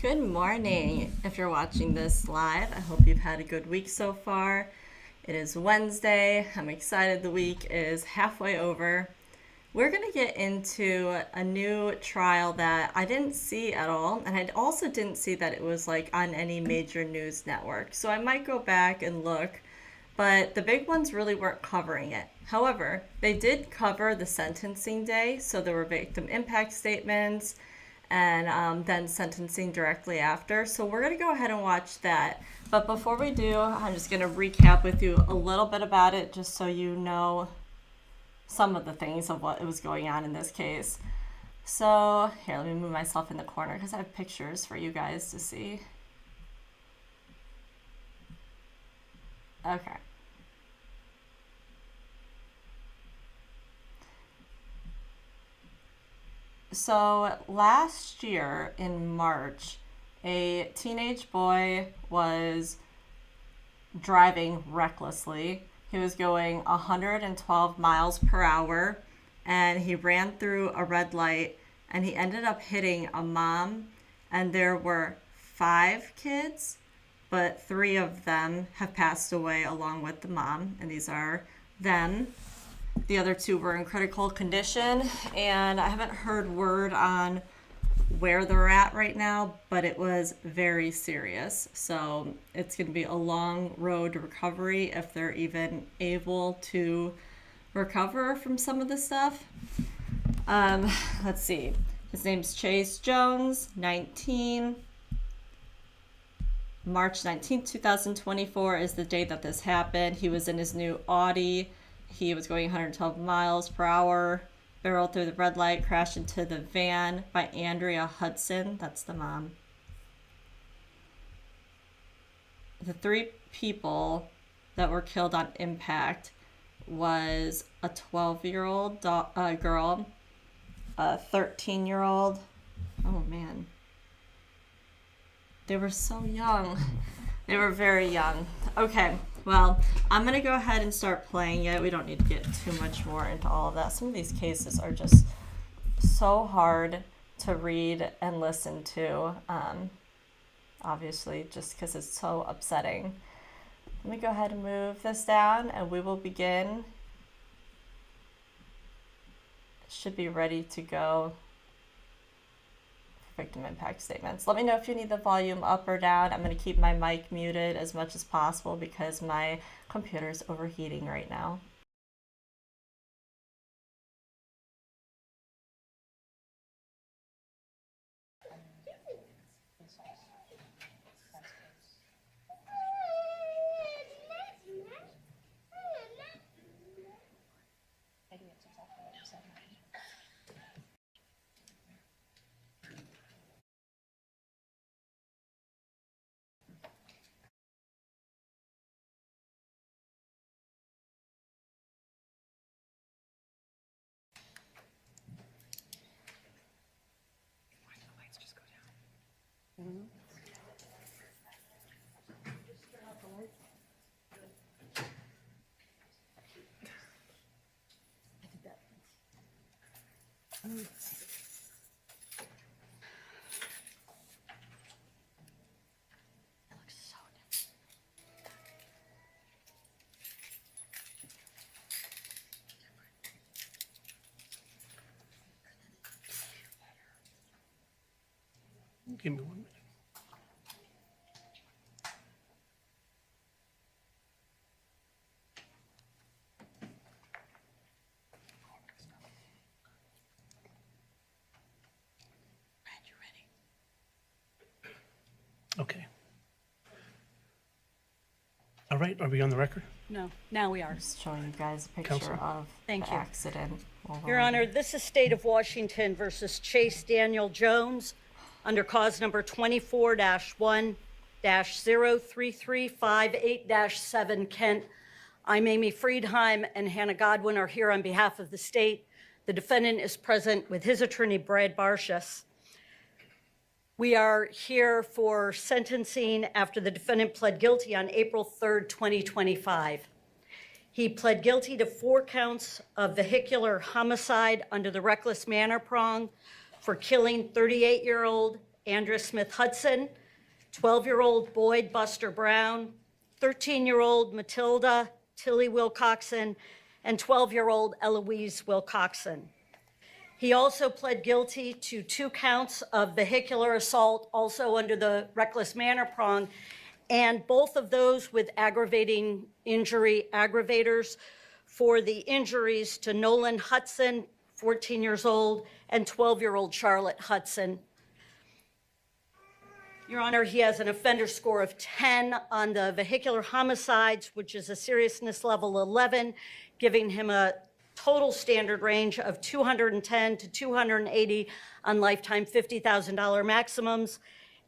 Good morning. If you're watching this live, I hope you've had a good week so far. It is Wednesday. I'm excited the week is halfway over. We're going to get into a new trial that I didn't see at all, and I also didn't see that it was like on any major news network. So I might go back and look, but the big ones really weren't covering it. However, they did cover the sentencing day, so there were victim impact statements and then sentencing directly after. So we're going to go ahead and watch that. But before we do, I'm just going to recap with you a little bit about it just so you know some of the things of what was going on in this case. So here, let me move myself in the corner because I have pictures for you guys to see. Okay. So last year in March, a teenage boy was driving recklessly. He was going 112 miles per hour and he ran through a red light and he ended up hitting a mom. And there were 5 kids, but 3 of them have passed away along with the mom, and these are them. The other 2 were in critical condition, and I haven't heard word on where they're at right now, but it was very serious. So it's going to be a long road to recovery if they're even able to recover from some of the stuff. Let's see. His name's Chase Jones, 19. March 19th, 2024 is the day that this happened. He was in his new Audi. He was going 112 miles per hour, barreled through the red light, crashed into the van by Andrea Hudson. That's the mom. The 3 people that were killed on impact was a 12-year-old girl, a 13-year-old. Oh, man. They were so young. They were very young. Okay, well, I'm going to go ahead and start playing it. We don't need to get too much more into all of that. Some of these cases are just so hard to read and listen to, obviously, just because it's so upsetting. Let me go ahead and move this down, and we will begin. It should be ready to go. Victim impact statements. Let me know if you need the volume up or down. I'm going to keep my mic muted as much as possible because my computer is overheating right now. Give me 1 minute. Okay. All right, are we on the record? No, now we are. Just showing you guys a picture Counsel. of Thank the you. accident. Your Honor, this is State of Washington versus Chase Daniel Jones under cause number 24-1-03358-7 Kent. I'm Amy Friedheim and Hannah Godwin are here on behalf of the state. The defendant is present with his attorney, Brad Barshas. We are here for sentencing after the defendant pled guilty on April 3rd, 2025. He pled guilty to 4 counts of vehicular homicide under the reckless manner prong for killing 38-year-old Andrea Smith Hudson, 12-year-old Boyd Buster Brown, 13-year-old Matilda Tilly Wilcoxson, and 12-year-old Eloise Wilcoxson. He also pled guilty to 2 counts of vehicular assault, also under the reckless manner prong, and both of those with aggravating injury aggravators for the injuries to Nolan Hudson, 14 years old, and 12-year-old Charlotte Hudson. Your Honor, he has an offender score of 10 on the vehicular homicides, which is a seriousness level 11, giving him a total standard range of 210 to 280 on lifetime $50,000 maximums,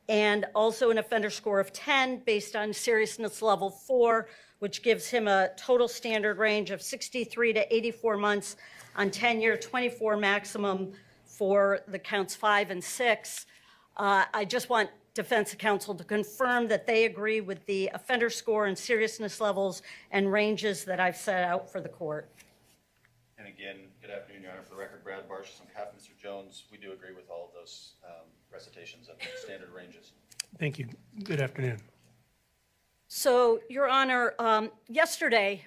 and also an offender score of 10 based on seriousness level 4, which gives him a total standard range of 63 to 84 months on 10-year 24 maximum for the counts 5 and 6. I just want defense counsel to confirm that they agree with the offender score and seriousness levels and ranges that I've set out for the court. And again, good afternoon, Your Honor. For the record, Brad Barshis on behalf of Mr. Jones, we do agree with all of those recitations of standard ranges. Thank you. Good afternoon. So, Your Honor, yesterday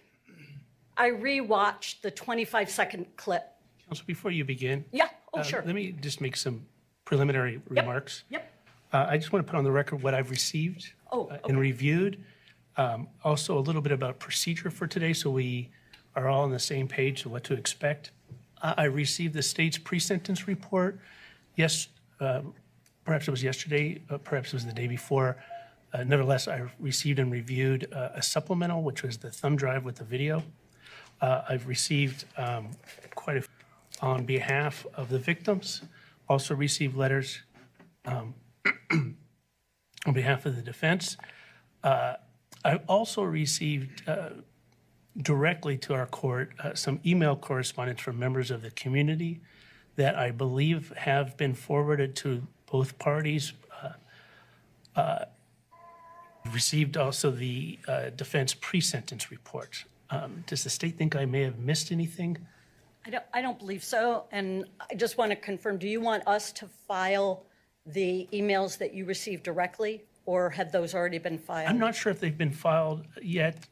I rewatched the 25-second clip. Counsel, before you begin. Yeah, sure. Let me just make some preliminary remarks. Yep. I just want to put on the record what I've received and reviewed. Also, a little bit about procedure for today, so we are all on the same page of what to expect. I received the state's pre-sentence report. Yes, perhaps it was yesterday, perhaps it was the day before. Nevertheless, I received and reviewed a supplemental, which was the thumb drive with the video. I've received quite a few on behalf of the victims. Also received letters on behalf of the defense. I've also received directly to our court some email correspondence from members of the community that I believe have been forwarded to both parties. Received also the defense pre-sentence report. Does the state think I may have missed anything? I don't believe so, and I just want to confirm, do you want us to file the emails that you received directly, or have those already been filed? I'm not sure if they've been filed yet.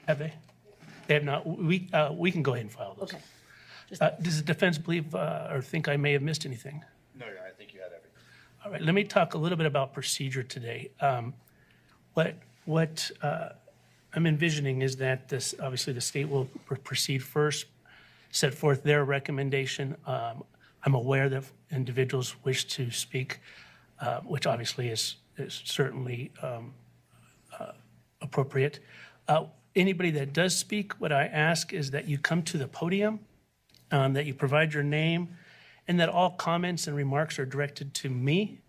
Have they? They have not. We can go ahead and file those. Okay. Does the defense believe or think I may have missed anything? No, Your Honor, I think you had everything. All right, let me talk a little bit about procedure today. What I'm envisioning is that this, obviously the state will proceed first, set forth their recommendation. I'm aware that individuals wish to speak, which obviously is certainly appropriate. Anybody that does speak, what I ask is that you come to the podium, that you provide your name, and that all comments and remarks are directed to me.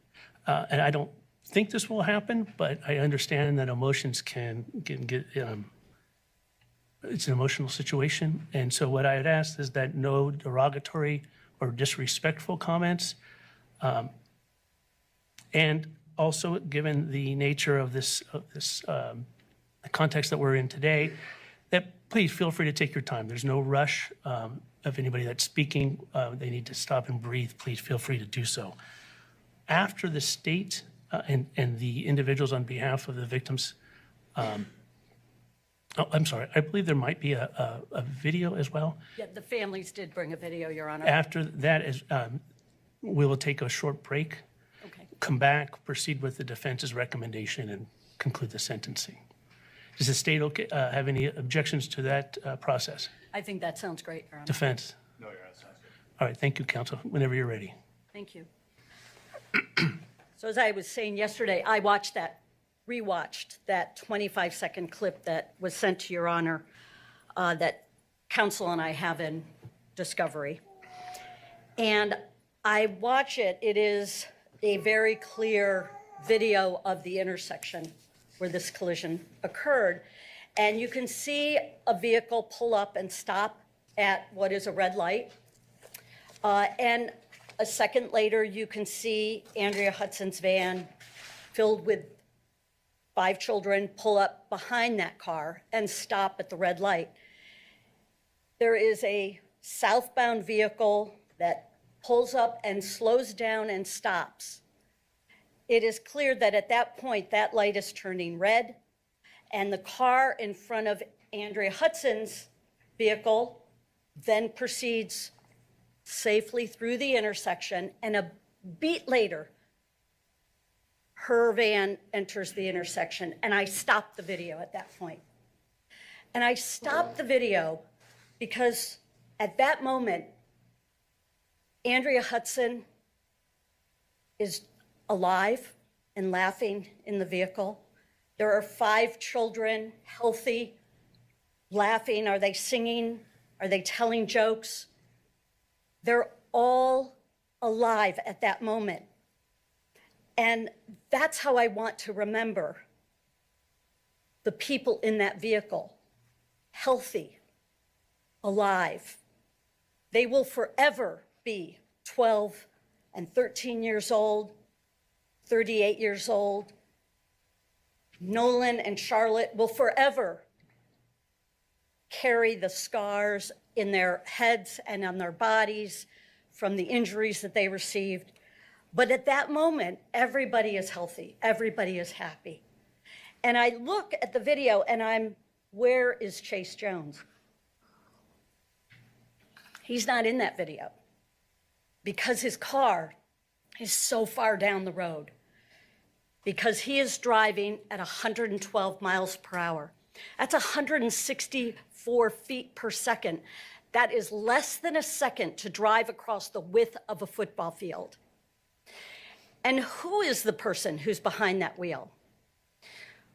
And I don't think this will happen, but I understand that emotions can get, it's an emotional situation. And so what I would ask is that no derogatory or disrespectful comments. And also, given the nature of this the context that we're in today, that please feel free to take your time. There's no rush. If anybody that's speaking, they need to stop and breathe, please feel free to do so. After the state and the individuals on behalf of the victims, I'm sorry, I believe there might be a video as well. Yeah, the families did bring a video, Your Honor. After that, we will take a short break, Okay. come back, proceed with the defense's recommendation, and conclude the sentencing. Does the state have any objections to that process? I think that sounds great, Your Honor. Defense? No, Your Honor, that sounds good. All right, thank you, counsel. Whenever you're ready. Thank you. So as I was saying yesterday, I rewatched that 25-second clip that was sent to Your Honor that counsel and I have in discovery. And I watch it. It is a very clear video of the intersection where this collision occurred. And you can see a vehicle pull up and stop at what is a red light. And a second later, you can see Andrea Hudson's van filled with 5 children pull up behind that car and stop at the red light. There is a southbound vehicle that pulls up and slows down and stops. it is clear that at that point, that light is turning red, and the car in front of Andrea Hudson's vehicle then proceeds safely through the intersection, and a beat later, her van enters the intersection, and I stopped the video at that point. And I stopped the video because at that moment, Andrea Hudson is alive and laughing in the vehicle. There are 5 children, healthy, laughing. Are they singing? Are they telling jokes? They're all alive at that moment. And that's how I want to remember the people in that vehicle, healthy, alive. They will forever be 12 and 13 years old, 38 years old. Nolan and Charlotte will forever carry the scars in their heads and on their bodies from the injuries that they received. But at that moment, everybody is healthy, everybody is happy. And I look at the video and where is Chase Jones? He's not in that video because his car is so far down the road, because he is driving at 112 miles per hour. That's 164 feet per second. That is less than a second to drive across the width of a football field. And who is the person who's behind that wheel?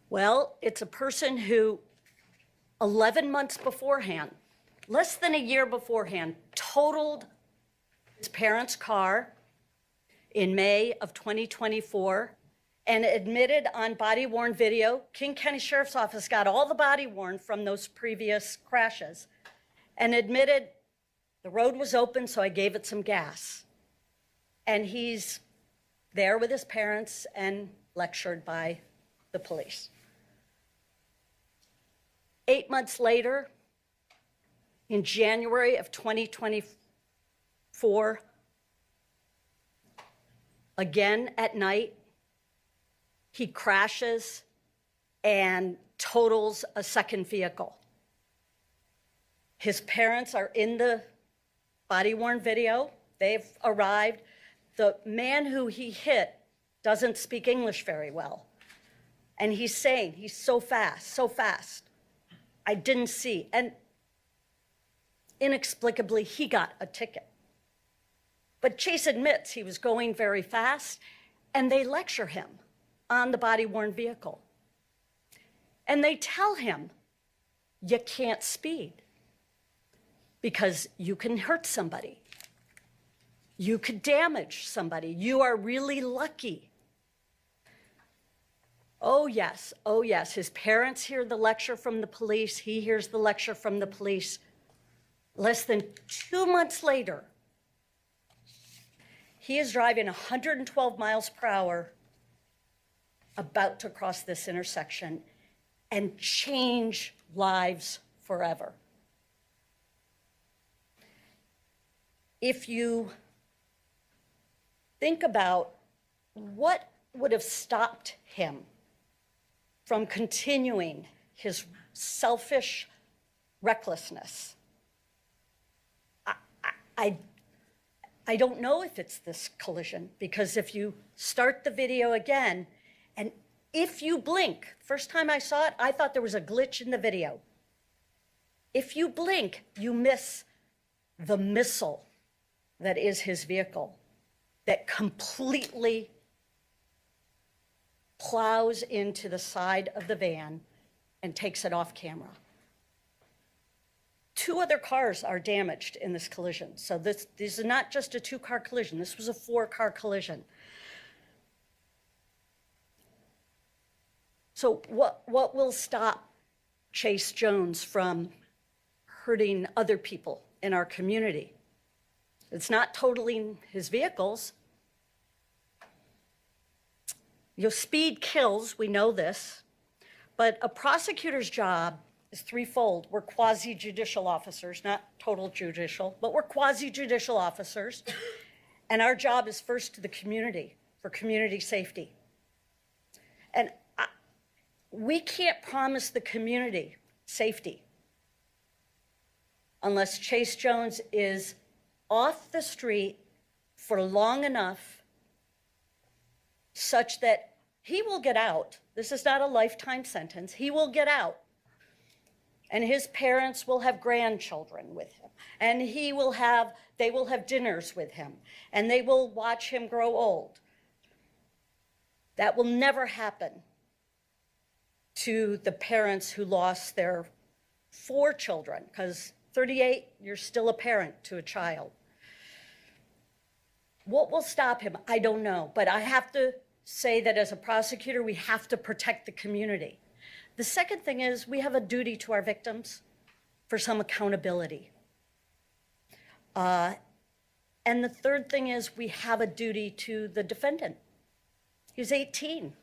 Well, it's a person who 11 months beforehand, less than a year beforehand, totaled his parents' car in May of 2024 and admitted on body-worn video. King County Sheriff's Office got all the body-worn from those previous crashes and admitted the road was open, so I gave it some gas. And he's there with his parents and lectured by the police. 8 months later, in January of 2024, again at night, he crashes and totals a second vehicle. His parents are in the body-worn video. They've arrived. The man who he hit doesn't speak English very well. And he's saying, he's so fast. I didn't see. And inexplicably, he got a ticket. But Chase admits he was going very fast, and they lecture him on the body-worn vehicle. And they tell him, you can't speed because you can hurt somebody. You could damage somebody. You are really lucky. Oh yes, his parents hear the lecture from the police. He hears the lecture from the police. Less than 2 months later, he is driving 112 miles per hour, about to cross this intersection and change lives forever. If you think about what would have stopped him from continuing his selfish recklessness, I don't know if it's this collision, because if you start the video again, and if you blink, first time I saw it, I thought there was a glitch in the video. If you blink, you miss the missile that is his vehicle, that completely plows into the side of the van and takes it off camera. 2 other cars are damaged in this collision. So this is not just a 2-car collision. This was a 4-car collision. So what will stop Chase Jones from hurting other people in our community? It's not totaling his vehicles. Speed kills, we know this, but a prosecutor's job is threefold. We're quasi-judicial officers, not total judicial, but we're quasi-judicial officers. And our job is first to the community, for community safety. And we can't promise the community safety unless Chase Jones is off the street for long enough such that he will get out. This is not a lifetime sentence. He will get out. And his parents will have grandchildren with him. And they will have dinners with him. And they will watch him grow old. That will never happen to the parents who lost their 4 children, because 38, you're still a parent to a child. What will stop him? I don't know. But I have to say that as a prosecutor, we have to protect the community. The second thing is we have a duty to our victims for some accountability. And the third thing is we have a duty to the defendant. He's 18.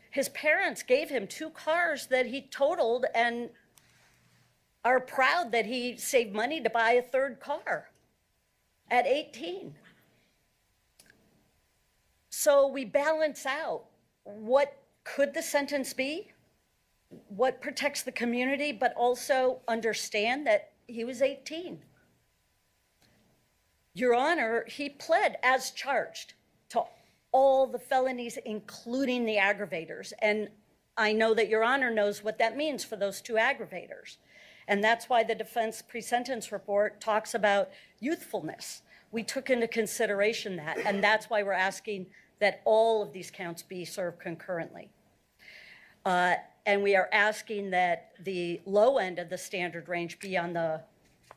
His parents gave him 2 cars that he totaled and are proud that he saved money to buy a 3rd car at 18. So we balance out what could the sentence be, what protects the community, but also understand that he was 18. Your Honor, he pled as charged to all the felonies, including the aggravators. And I know that Your Honor knows what that means for those 2 aggravators. And that's why the defense pre-sentence report talks about youthfulness. We took into consideration that, and that's why we're asking that all of these counts be served concurrently. And we are asking that the low end of the standard range be on the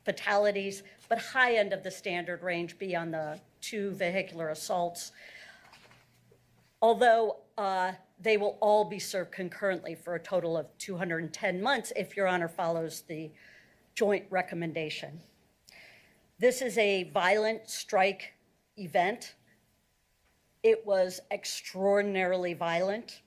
fatalities, but high end of the standard range be on the 2 vehicular assaults. Although they will all be served concurrently for a total of 210 months if Your Honor follows the joint recommendation. This is a violent strike event. It was extraordinarily violent.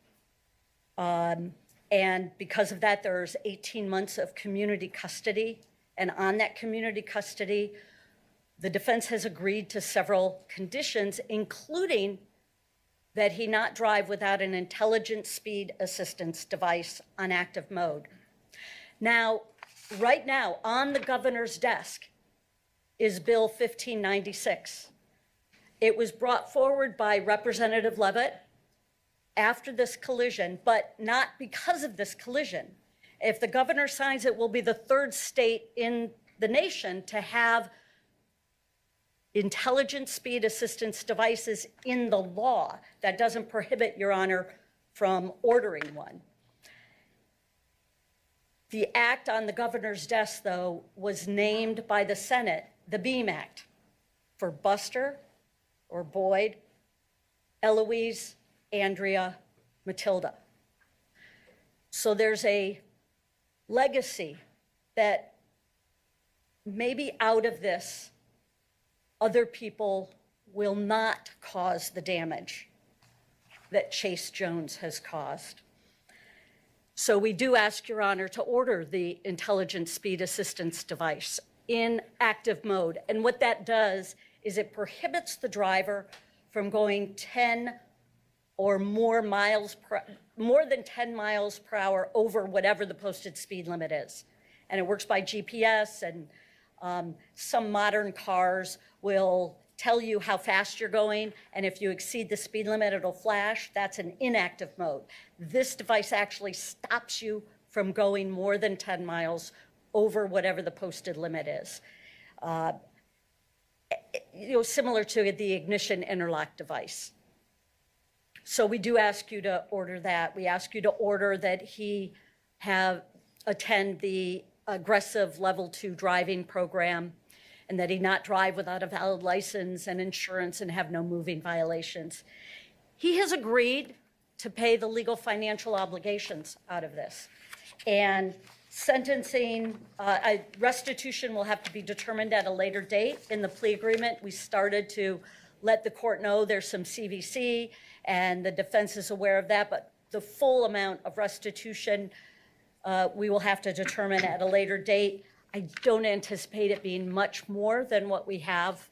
And because of that, there's 18 months of community custody. And on that community custody, the defense has agreed to several conditions, including that he not drive without an intelligent speed assistance device on active mode. Now, right now, on the governor's desk is Bill 1596. It was brought forward by Representative Leavitt after this collision, but not because of this collision. If the governor signs it, we'll be the 3rd state in the nation to have intelligent speed assistance devices in the law. That doesn't prohibit, Your Honor, from ordering one. The act on the governor's desk, though, was named by the Senate the Beam Act for Buster or Boyd, Eloise, Andrea, Matilda. So there's a legacy that maybe out of this, other people will not cause the damage that Chase Jones has caused. So we do ask Your Honor to order the intelligent speed assistance device in active mode. And what that does is it prohibits the driver from going 10 or more than 10 miles per hour over whatever the posted speed limit is. And it works by GPS, and some modern cars will tell you how fast you're going, and if you exceed the speed limit, it'll flash. That's an inactive mode. This device actually stops you from going more than 10 miles over whatever the posted limit is. Similar to the ignition interlock device. So we do ask you to order that. We ask you to order that he attend the aggressive level 2 driving program, and that he not drive without a valid license and insurance and have no moving violations. He has agreed to pay the legal financial obligations out of this. And sentencing, restitution will have to be determined at a later date. In the plea agreement, we started to let the court know there's some CVC, and the defense is aware of that, but the full amount of restitution we will have to determine at a later date. I don't anticipate it being much more than what we have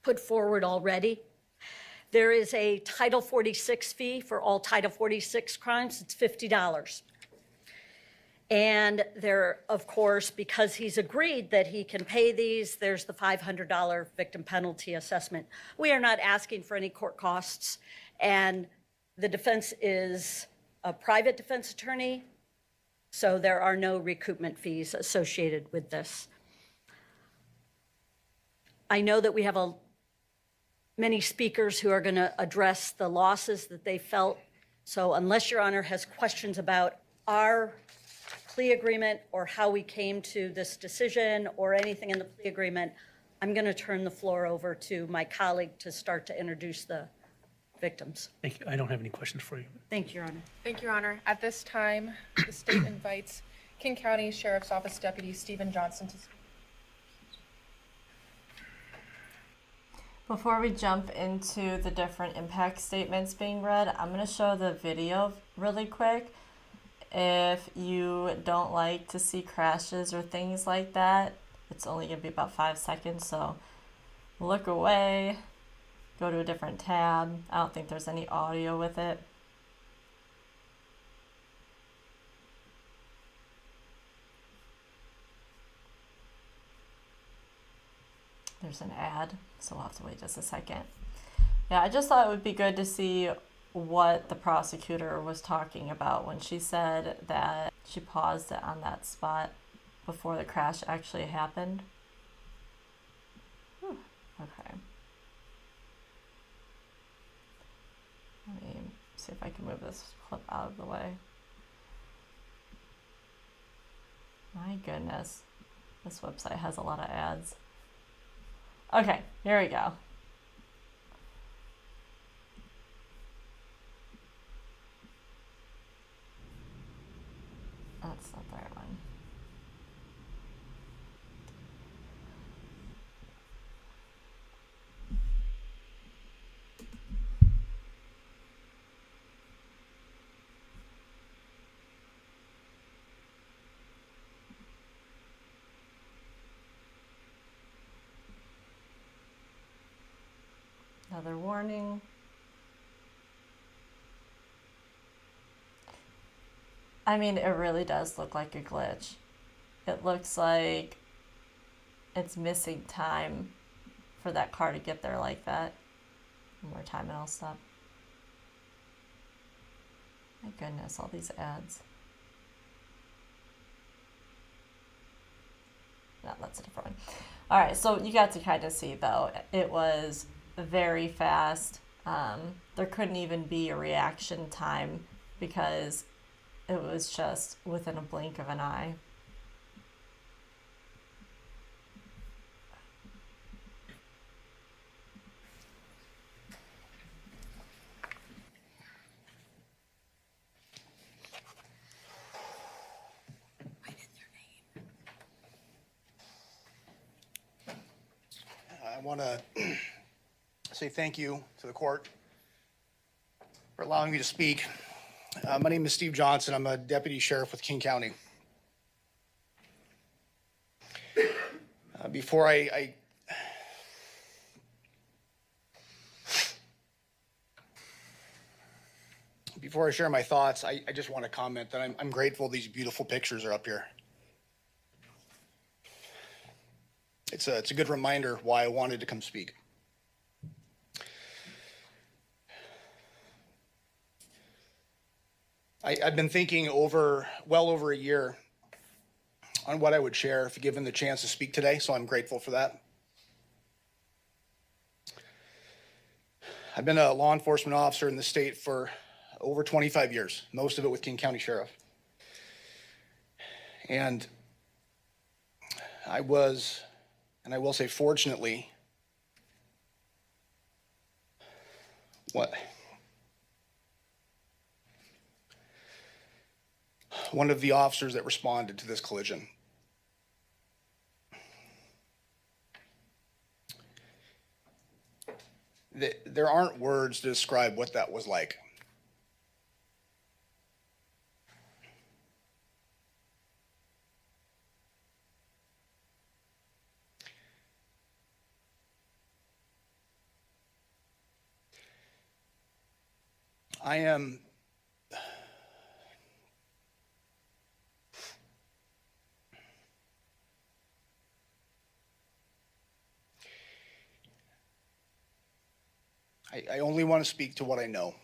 put forward already. There is a Title 46 fee for all Title 46 crimes. It's $50. And there, of course, because he's agreed that he can pay these, there's the $500 victim penalty assessment. We are not asking for any court costs, and the defense is a private defense attorney, so there are no recoupment fees associated with this. I know that we have many speakers who are going to address the losses that they felt, so unless Your Honor has questions about our plea agreement or how we came to this decision or anything in the plea agreement, I'm going to turn the floor over to my colleague to start to introduce the victims. Thank you. I don't have any questions for you. Thank you, Your Honor. Thank you, Your Honor. At this time, the state invites King County Sheriff's Office Deputy Stephen Johnson to speak. Before we jump into the different impact statements being read, I'm going to show the video really quick. If you don't like to see crashes or things like that, it's only going to be about 5 seconds, so look away, go to a different tab. I don't think there's any audio with it. There's an ad, so we'll have to wait just a second. Yeah, I just thought it would be good to see what the prosecutor was talking about when she said that she paused it on that spot before the crash actually happened. Whew. Okay. Let me see if I can move this clip out of the way. My goodness, this website has a lot of ads. Okay, here we go. That's not the right one. Another warning. I mean, it really does look like a glitch. It looks like it's missing time for that car to get there like that. One more time and I'll stop. My goodness, all these ads. No, that's a different one. All right, so you got to kind of see though, it was very fast. There couldn't even be a reaction time because it was just within a blink of an eye. I want to say thank you to the court for allowing me to speak. My name is Steve Johnson. I'm a deputy sheriff with King County. Before I share my thoughts, I just want to comment that I'm grateful these beautiful pictures are up here. It's a good reminder why I wanted to come speak. I've been thinking well over a year on what I would share if given the chance to speak today, so I'm grateful for that. I've been a law enforcement officer in the state for over 25 years, most of it with King County Sheriff. And I was, and I will say fortunately, one of the officers that responded to this collision. There aren't words to describe what that was like. I am I only want to speak to what I know.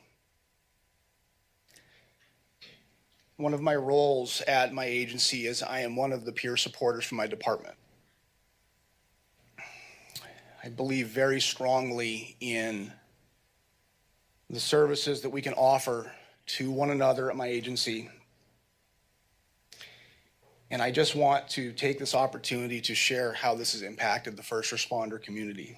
One of my roles at my agency is I am one of the peer supporters for my department. I believe very strongly in the services that we can offer to one another at my agency. And I just want to take this opportunity to share how this has impacted the first responder community.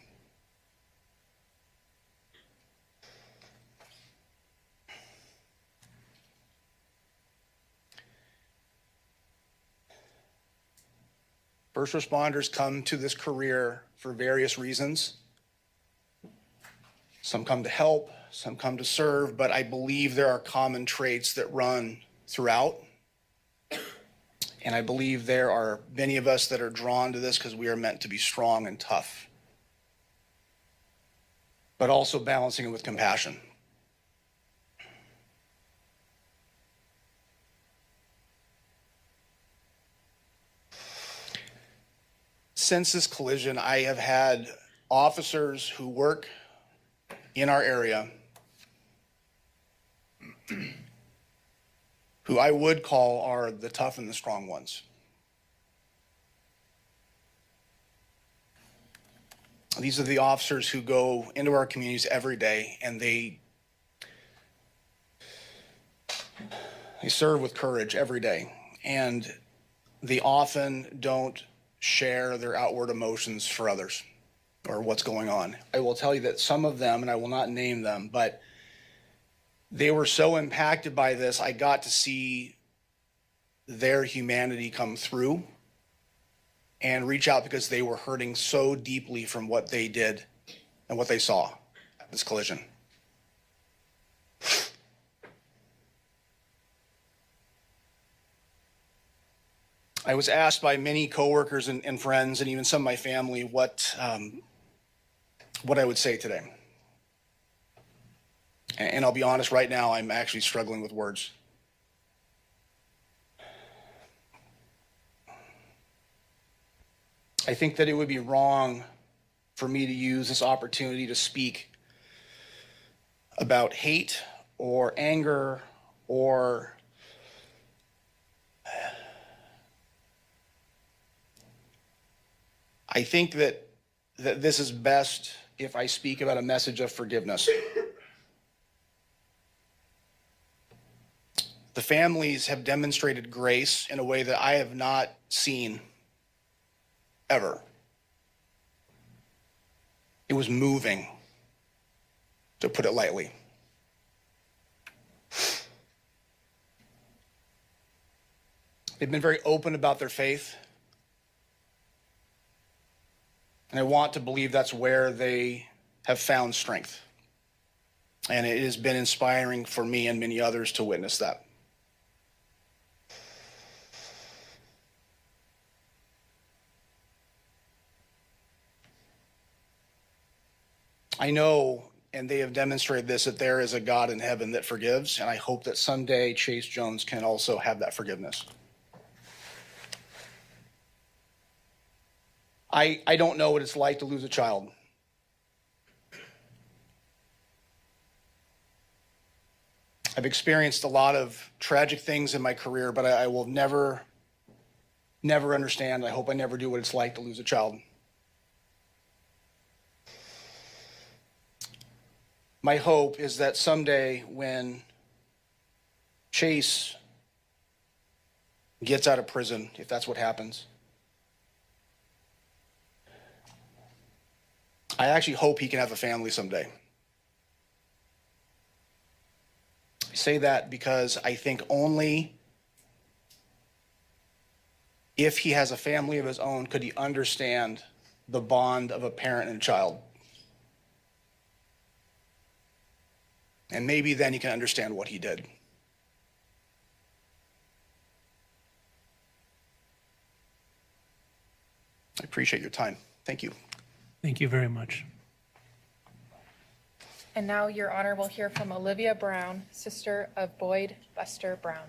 First responders come to this career for various reasons. Some come to help, some come to serve, but I believe there are common traits that run throughout. And I believe there are many of us that are drawn to this because we are meant to be strong and tough, but also balancing it with compassion. Since this collision, I have had officers who work in our area who I would call are the tough and the strong ones. These are the officers who go into our communities every day and they serve with courage every day. And they often don't share their outward emotions for others or what's going on. I will tell you that some of them, and I will not name them, but they were so impacted by this, I got to see their humanity come through and reach out because they were hurting so deeply from what they did and what they saw at this collision. I was asked by many coworkers and friends and even some of my family what I would say today. And I'll be honest, right now I'm actually struggling with words. I think that it would be wrong for me to use this opportunity to speak about hate or anger or I think that this is best if I speak about a message of forgiveness. The families have demonstrated grace in a way that I have not seen ever. It was moving, to put it lightly. They've been very open about their faith. And I want to believe that's where they have found strength. And it has been inspiring for me and many others to witness that. I know, and they have demonstrated this, that there is a God in heaven that forgives, and I hope that someday Chase Jones can also have that forgiveness. I don't know what it's like to lose a child. I've experienced a lot of tragic things in my career, but I will never understand. I hope I never do what it's like to lose a child. My hope is that someday when Chase gets out of prison, if that's what happens, I actually hope he can have a family someday. I say that because I think only if he has a family of his own could he understand the bond of a parent and a child. And maybe then he can understand what he did. I appreciate your time. Thank you. Thank you very much. And now, Your Honor, we'll hear from Olivia Brown, sister of Boyd Buster Brown.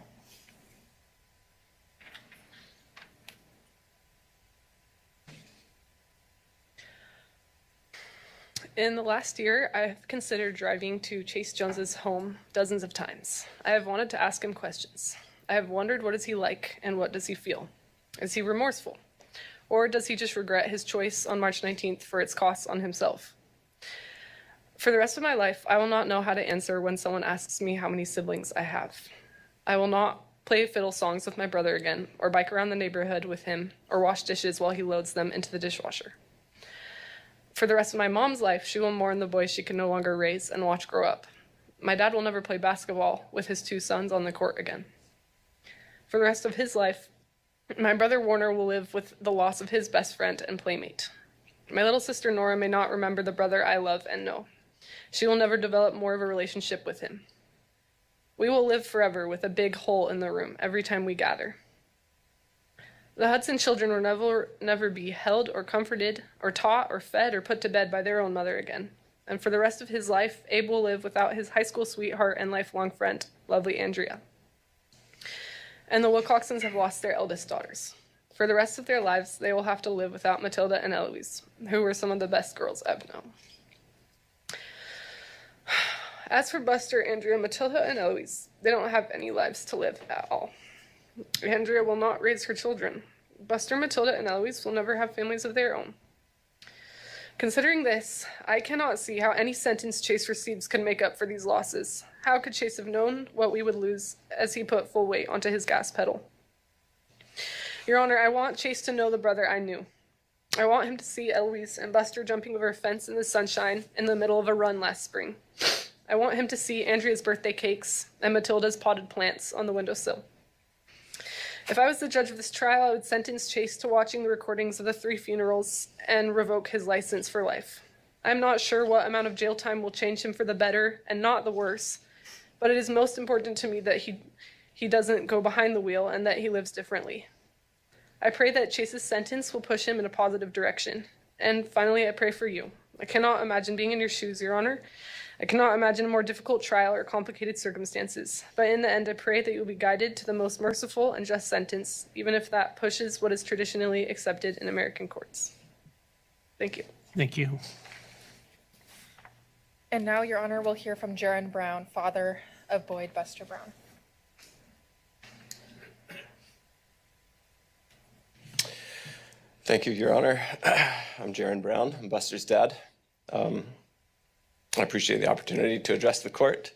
In the last year, I have considered driving to Chase Jones's home dozens of times. I have wanted to ask him questions. I have wondered, what is he like and what does he feel? Is he remorseful? Or does he just regret his choice on March 19th for its costs on himself? For the rest of my life, I will not know how to answer when someone asks me how many siblings I have. I will not play fiddle songs with my brother again, or bike around the neighborhood with him, or wash dishes while he loads them into the dishwasher. For the rest of my mom's life, she will mourn the boys she can no longer raise and watch grow up. My dad will never play basketball with his 2 sons on the court again. For the rest of his life, my brother Warner will live with the loss of his best friend and playmate. My little sister Nora may not remember the brother I love and know. She will never develop more of a relationship with him. We will live forever with a big hole in the room every time we gather. The Hudson children will never be held or comforted or taught or fed or put to bed by their own mother again. And for the rest of his life, Abe will live without his high school sweetheart and lifelong friend, lovely Andrea. And the Wilcoxsons have lost their eldest daughters. For the rest of their lives, they will have to live without Matilda and Eloise, who were some of the best girls I've known. As for Buster, Andrea, Matilda, and Eloise, they don't have any lives to live at all. Andrea will not raise her children. Buster, Matilda, and Eloise will never have families of their own. Considering this, I cannot see how any sentence Chase receives could make up for these losses. How could Chase have known what we would lose as he put full weight onto his gas pedal? Your Honor, I want Chase to know the brother I knew. I want him to see Eloise and Buster jumping over a fence in the sunshine in the middle of a run last spring. I want him to see Andrea's birthday cakes and Matilda's potted plants on the windowsill. If I was the judge of this trial, I would sentence Chase to watching the recordings of the 3 funerals and revoke his license for life. I'm not sure what amount of jail time will change him for the better and not the worse, but it is most important to me that he doesn't go behind the wheel and that he lives differently. I pray that Chase's sentence will push him in a positive direction. And finally, I pray for you. I cannot imagine being in your shoes, Your Honor. I cannot imagine a more difficult trial or complicated circumstances, but in the end, I pray that you will be guided to the most merciful and just sentence, even if that pushes what is traditionally accepted in American courts. Thank you. Thank you. And now, Your Honor, we'll hear from Jaron Brown, father of Boyd Buster Brown. Thank you, Your Honor. I'm Jaron Brown. I'm Buster's dad. I appreciate the opportunity to address the court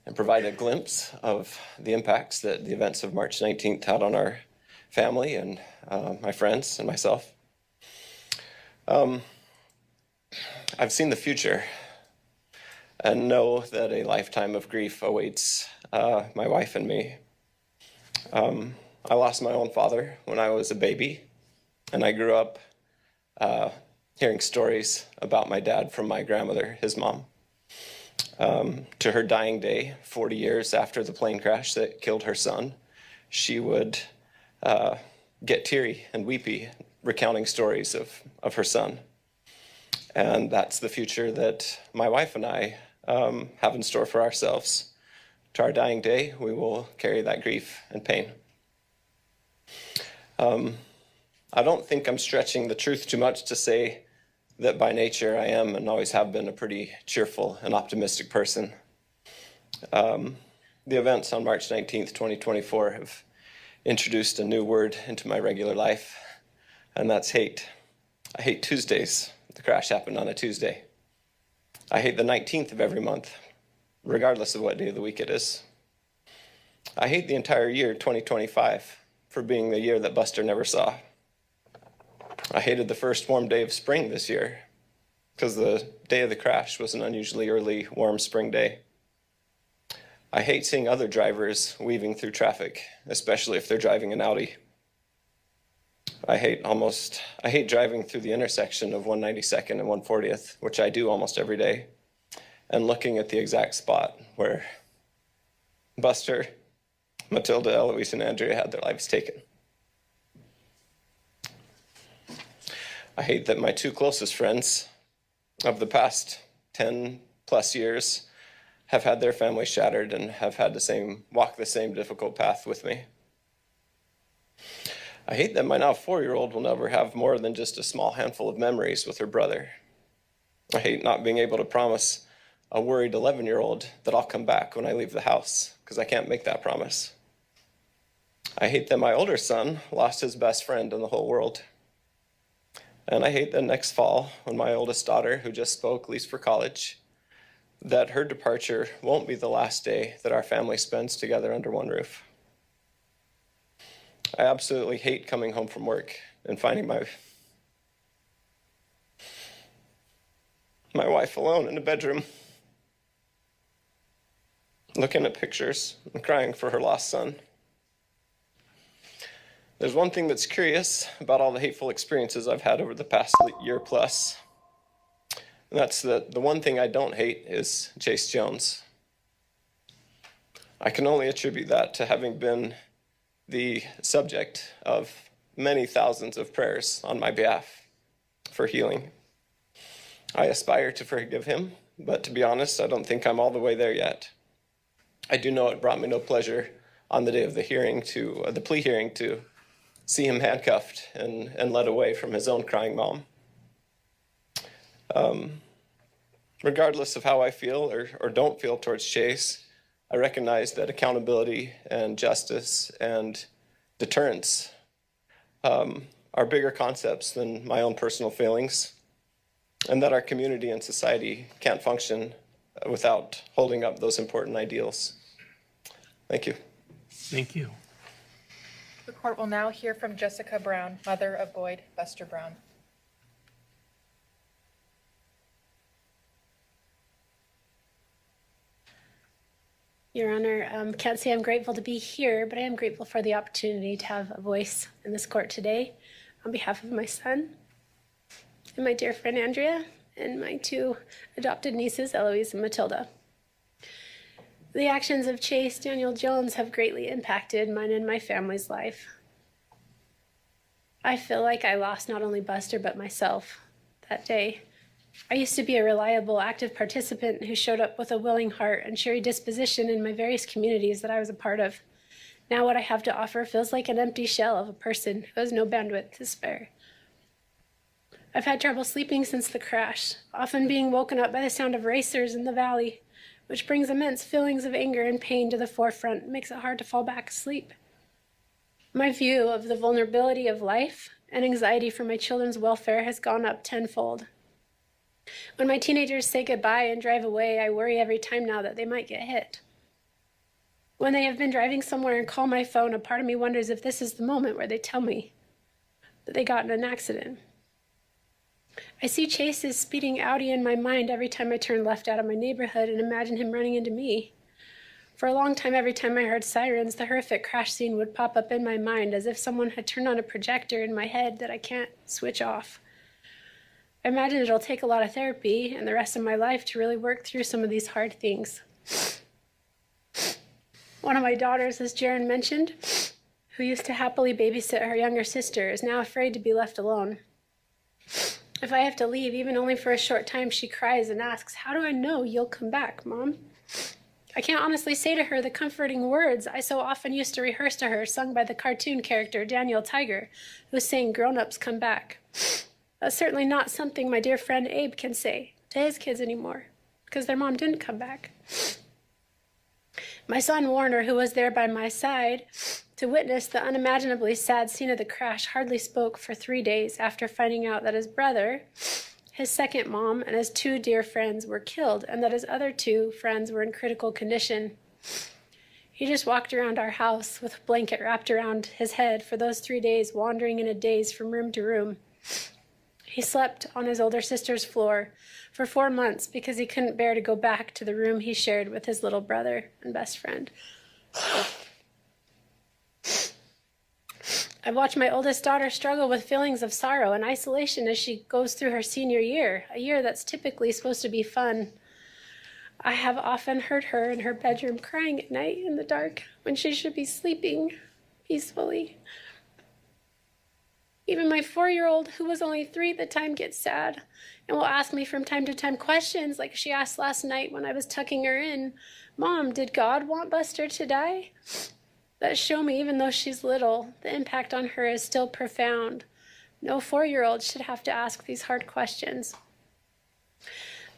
and provide a glimpse of the impacts that the events of March 19th had on our family and my friends and myself. I've seen the future and know that a lifetime of grief awaits my wife and me. I lost my own father when I was a baby, and I grew up hearing stories about my dad from my grandmother, his mom. To her dying day, 40 years after the plane crash that killed her son, she would get teary and weepy recounting stories of her son. And that's the future that my wife and I have in store for ourselves. To our dying day, we will carry that grief and pain. I don't think I'm stretching the truth too much to say that by nature I am and always have been a pretty cheerful and optimistic person. The events on March 19th, 2024 have introduced a new word into my regular life, and that's hate. I hate Tuesdays. The crash happened on a Tuesday. I hate the 19th of every month, regardless of what day of the week it is. I hate the entire year, 2025, for being the year that Buster never saw. I hated the first warm day of spring this year because the day of the crash was an unusually early, warm spring day. I hate seeing other drivers weaving through traffic, especially if they're driving an Audi. I hate driving through the intersection of 192nd and 140th, which I do almost every day, and looking at the exact spot where Buster, Matilda, Eloise, and Andrea had their lives taken. I hate that my 2 closest friends of the past 10 plus years have had their family shattered and have had walk the same difficult path with me. I hate that my now 4-year-old will never have more than just a small handful of memories with her brother. I hate not being able to promise a worried 11-year-old that I'll come back when I leave the house, because I can't make that promise. I hate that my older son lost his best friend in the whole world. And I hate that next fall, when my oldest daughter, who just spoke, leaves for college, that her departure won't be the last day that our family spends together under one roof. I absolutely hate coming home from work and finding my wife alone in a bedroom, looking at pictures and crying for her lost son. There's one thing that's curious about all the hateful experiences I've had over the past year plus, and that's that the one thing I don't hate is Chase Jones. I can only attribute that to having been the subject of many thousands of prayers on my behalf for healing. I aspire to forgive him, but to be honest, I don't think I'm all the way there yet. I do know it brought me no pleasure on the day of the plea hearing to see him handcuffed and led away from his own crying mom. Regardless of how I feel or don't feel towards Chase, I recognize that accountability and justice and deterrence are bigger concepts than my own personal feelings, and that our community and society can't function without holding up those important ideals. Thank you. Thank you. The court will now hear from Jessica Brown, mother of Boyd Buster Brown. Your Honor, can't say I'm grateful to be here, but I am grateful for the opportunity to have a voice in this court today on behalf of my son and my dear friend Andrea and my 2 adopted nieces, Eloise and Matilda. The actions of Chase Daniel Jones have greatly impacted mine and my family's life. I feel like I lost not only Buster, but myself that day. I used to be a reliable, active participant who showed up with a willing heart and cheery disposition in my various communities that I was a part of. Now what I have to offer feels like an empty shell of a person who has no bandwidth to spare. I've had trouble sleeping since the crash, often being woken up by the sound of racers in the valley, which brings immense feelings of anger and pain to the forefront and makes it hard to fall back asleep. My view of the vulnerability of life and anxiety for my children's welfare has gone up tenfold. When my teenagers say goodbye and drive away, I worry every time now that they might get hit. When they have been driving somewhere and call my phone, a part of me wonders if this is the moment where they tell me that they got in an accident. I see Chase's speeding Audi in my mind every time I turn left out of my neighborhood and imagine him running into me. For a long time, every time I heard sirens, the horrific crash scene would pop up in my mind as if someone had turned on a projector in my head that I can't switch off. I imagine it'll take a lot of therapy and the rest of my life to really work through some of these hard things. One of my daughters, as Jaren mentioned, who used to happily babysit her younger sister, is now afraid to be left alone. If I have to leave, even only for a short time, she cries and asks, "How do I know you'll come back, Mom?" I can't honestly say to her the comforting words I so often used to rehearse to her, sung by the cartoon character Daniel Tiger, who sang "Grown-ups Come Back." That's certainly not something my dear friend Abe can say to his kids anymore, because their mom didn't come back. My son Warner, who was there by my side to witness the unimaginably sad scene of the crash, hardly spoke for 3 days after finding out that his brother, his second mom, and his 2 dear friends were killed, and that his other 2 friends were in critical condition. He just walked around our house with a blanket wrapped around his head for those 3 days, wandering in a daze from room to room. He slept on his older sister's floor for 4 months because he couldn't bear to go back to the room he shared with his little brother and best friend. I've watched my oldest daughter struggle with feelings of sorrow and isolation as she goes through her senior year, a year that's typically supposed to be fun. I have often heard her in her bedroom crying at night in the dark when she should be sleeping peacefully. Even my 4-year-old, who was only 3 at the time, gets sad and will ask me from time to time questions like she asked last night when I was tucking her in, "Mom, did God want Buster to die?" That show me, even though she's little, the impact on her is still profound. No 4-year-old should have to ask these hard questions.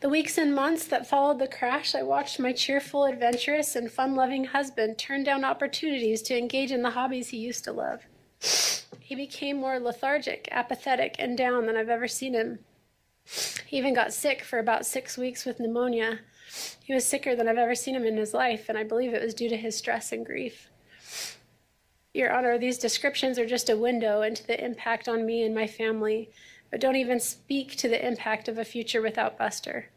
The weeks and months that followed the crash, I watched my cheerful, adventurous, and fun-loving husband turn down opportunities to engage in the hobbies he used to love. He became more lethargic, apathetic, and down than I've ever seen him. He even got sick for about 6 weeks with pneumonia. He was sicker than I've ever seen him in his life, and I believe it was due to his stress and grief. Your Honor, these descriptions are just a window into the impact on me and my family, but don't even speak to the impact of a future without Buster.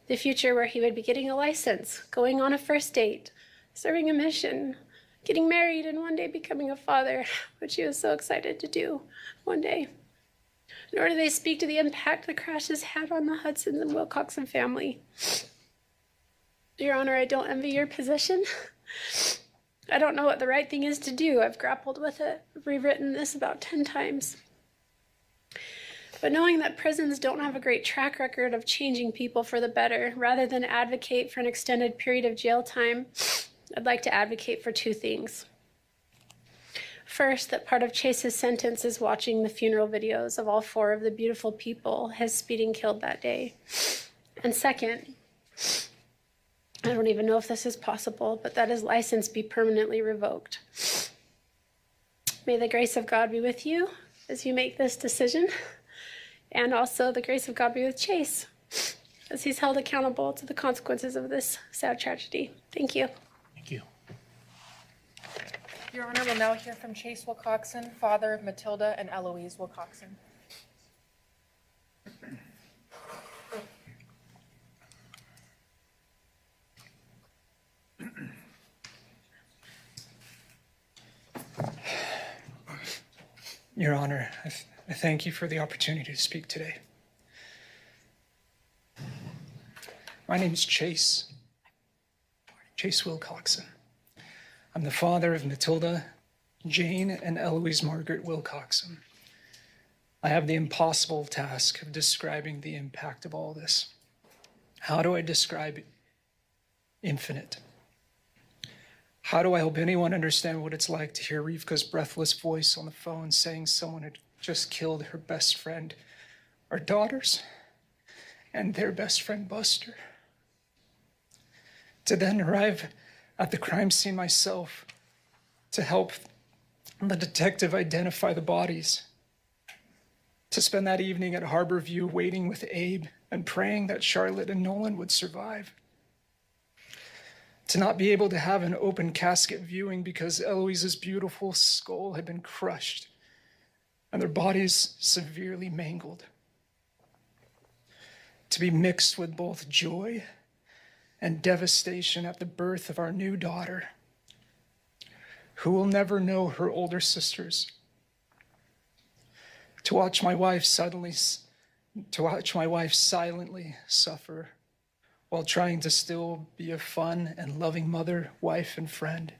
The future where he would be getting a license, going on a first date, serving a mission, getting married, and one day becoming a father, which he was so excited to do one day. Nor do they speak to the impact the crash has had on the Hudson and Wilcoxson family. Your Honor, I don't envy your position. I don't know what the right thing is to do. I've grappled with it, rewritten this about 10 times. But knowing that prisons don't have a great track record of changing people for the better, rather than advocate for an extended period of jail time, I'd like to advocate for 2 things. First, that part of Chase's sentence is watching the funeral videos of all 4 of the beautiful people his speeding killed that day. And second, I don't even know if this is possible, but that his license be permanently revoked. May the grace of God be with you as you make this decision, and also the grace of God be with Chase as he's held accountable to the consequences of this sad tragedy. Thank you. Thank you. Your Honor, we'll now hear from Chase Wilcoxson, father of Matilda and Eloise Wilcoxson. Your Honor, I thank you for the opportunity to speak today. My name is Chase Wilcoxson. I'm the father of Matilda, Jane, and Eloise Margaret Wilcoxson. I have the impossible task of describing the impact of all this. How do I describe infinite? How do I help anyone understand what it's like to hear Rivka's breathless voice on the phone saying someone had just killed her best friend, our daughters, and their best friend Buster? To then arrive at the crime scene myself to help the detective identify the bodies. To spend that evening at Harborview waiting with Abe and praying that Charlotte and Nolan would survive. To not be able to have an open casket viewing because Eloise's beautiful skull had been crushed and their bodies severely mangled. To be mixed with both joy and devastation at the birth of our new daughter, who will never know her older sisters. To watch my wife silently suffer while trying to still be a fun and loving mother, wife, and friend.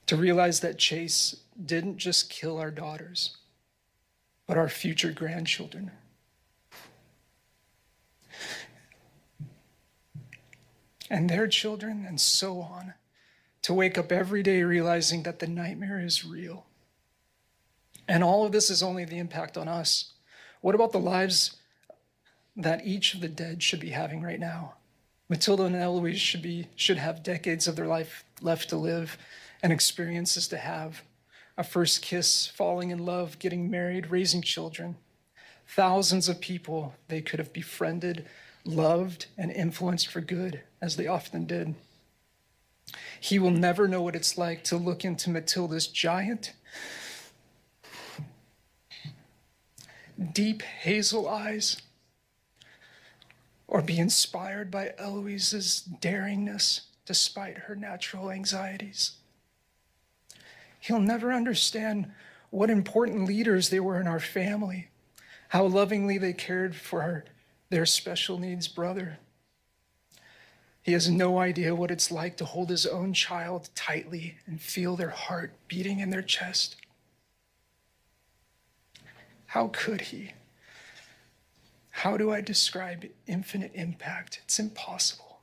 To realize that Chase didn't just kill our daughters, but our future grandchildren. And their children, and so on. To wake up every day realizing that the nightmare is real. And all of this is only the impact on us. What about the lives that each of the dead should be having right now? Matilda and Eloise should have decades of their life left to live and experiences to have. A first kiss, falling in love, getting married, raising children. Thousands of people they could have befriended, loved, and influenced for good, as they often did. He will never know what it's like to look into Matilda's giant, deep hazel eyes, or be inspired by Eloise's daringness despite her natural anxieties. He'll never understand what important leaders they were in our family, how lovingly they cared for their special needs brother. He has no idea what it's like to hold his own child tightly and feel their heart beating in their chest. How could he? How do I describe infinite impact? It's impossible.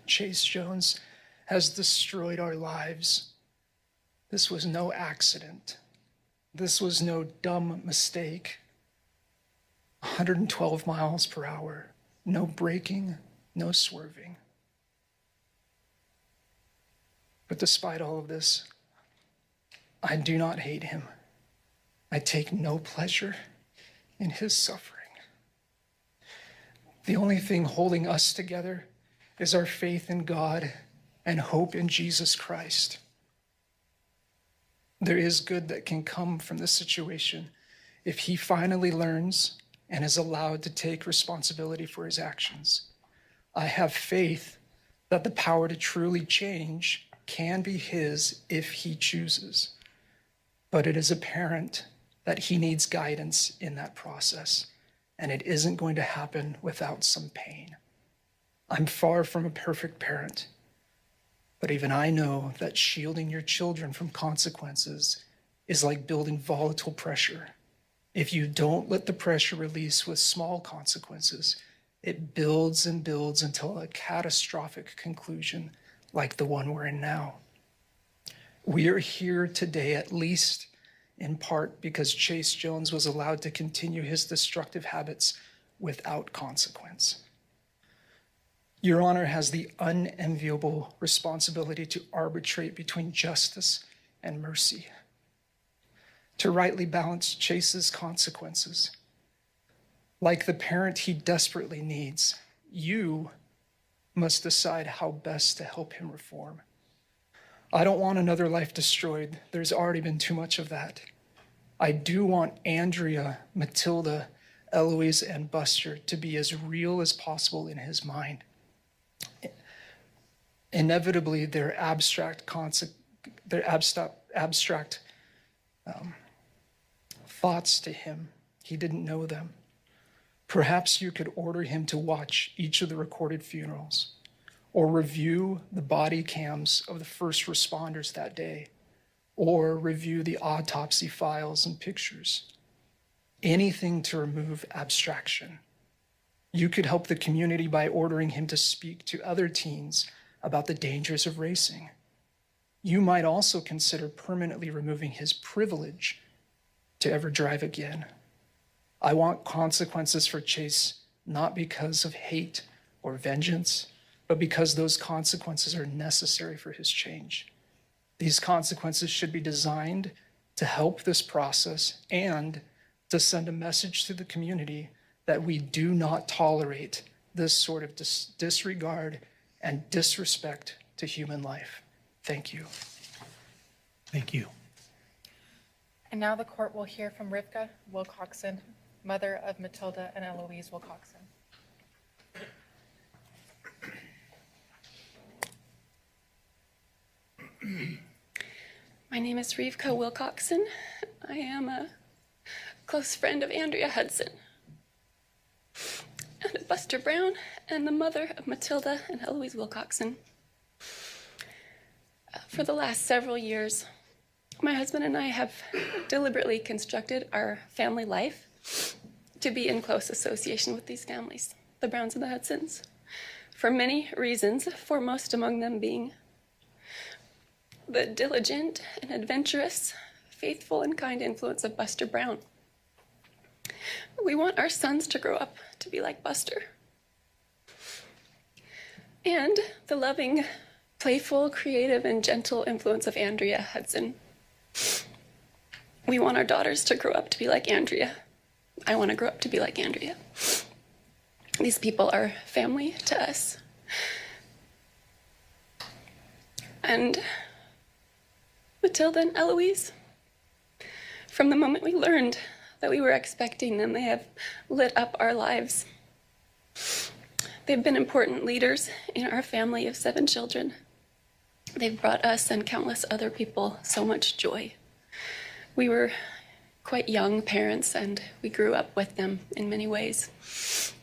Chase Jones has destroyed our lives. This was no accident. This was no dumb mistake. 112 miles per hour, no braking, no swerving. But despite all of this, I do not hate him. I take no pleasure in his suffering. The only thing holding us together is our faith in God and hope in Jesus Christ. There is good that can come from this situation if he finally learns and is allowed to take responsibility for his actions. I have faith that the power to truly change can be his if he chooses. But it is apparent that he needs guidance in that process, and it isn't going to happen without some pain. I'm far from a perfect parent, but even I know that shielding your children from consequences is like building volatile pressure. If you don't let the pressure release with small consequences, it builds and builds until a catastrophic conclusion like the one we're in now. We are here today at least in part because Chase Jones was allowed to continue his destructive habits without consequence. Your Honor has the unenviable responsibility to arbitrate between justice and mercy, to rightly balance Chase's consequences. Like the parent he desperately needs, you must decide how best to help him reform. I don't want another life destroyed. There's already been too much of that. I do want Andrea, Matilda, Eloise, and Buster to be as real as possible in his mind. Inevitably, their abstract thoughts to him, he didn't know them. Perhaps you could order him to watch each of the recorded funerals, or review the body cams of the first responders that day, or review the autopsy files and pictures. Anything to remove abstraction. You could help the community by ordering him to speak to other teens about the dangers of racing. You might also consider permanently removing his privilege to ever drive again. I want consequences for Chase, not because of hate or vengeance, but because those consequences are necessary for his change. These consequences should be designed to help this process and to send a message to the community that we do not tolerate this sort of disregard and disrespect to human life. Thank you. Thank you. And now the court will hear from Rivka Wilcoxson, mother of Matilda and Eloise Wilcoxson. My name is Rivka Wilcoxson. I am a close friend of Andrea Hudson and of Buster Brown and the mother of Matilda and Eloise Wilcoxson. For the last several years, my husband and I have deliberately constructed our family life to be in close association with these families, the Browns and the Hudsons, for many reasons, foremost among them being the diligent and adventurous, faithful and kind influence of Buster Brown. We want our sons to grow up to be like Buster. And the loving, playful, creative, and gentle influence of Andrea Hudson. We want our daughters to grow up to be like Andrea. I want to grow up to be like Andrea. These people are family to us. And Matilda and Eloise, from the moment we learned that we were expecting them, they have lit up our lives. They've been important leaders in our family of 7 children. They've brought us and countless other people so much joy. We were quite young parents, and we grew up with them in many ways.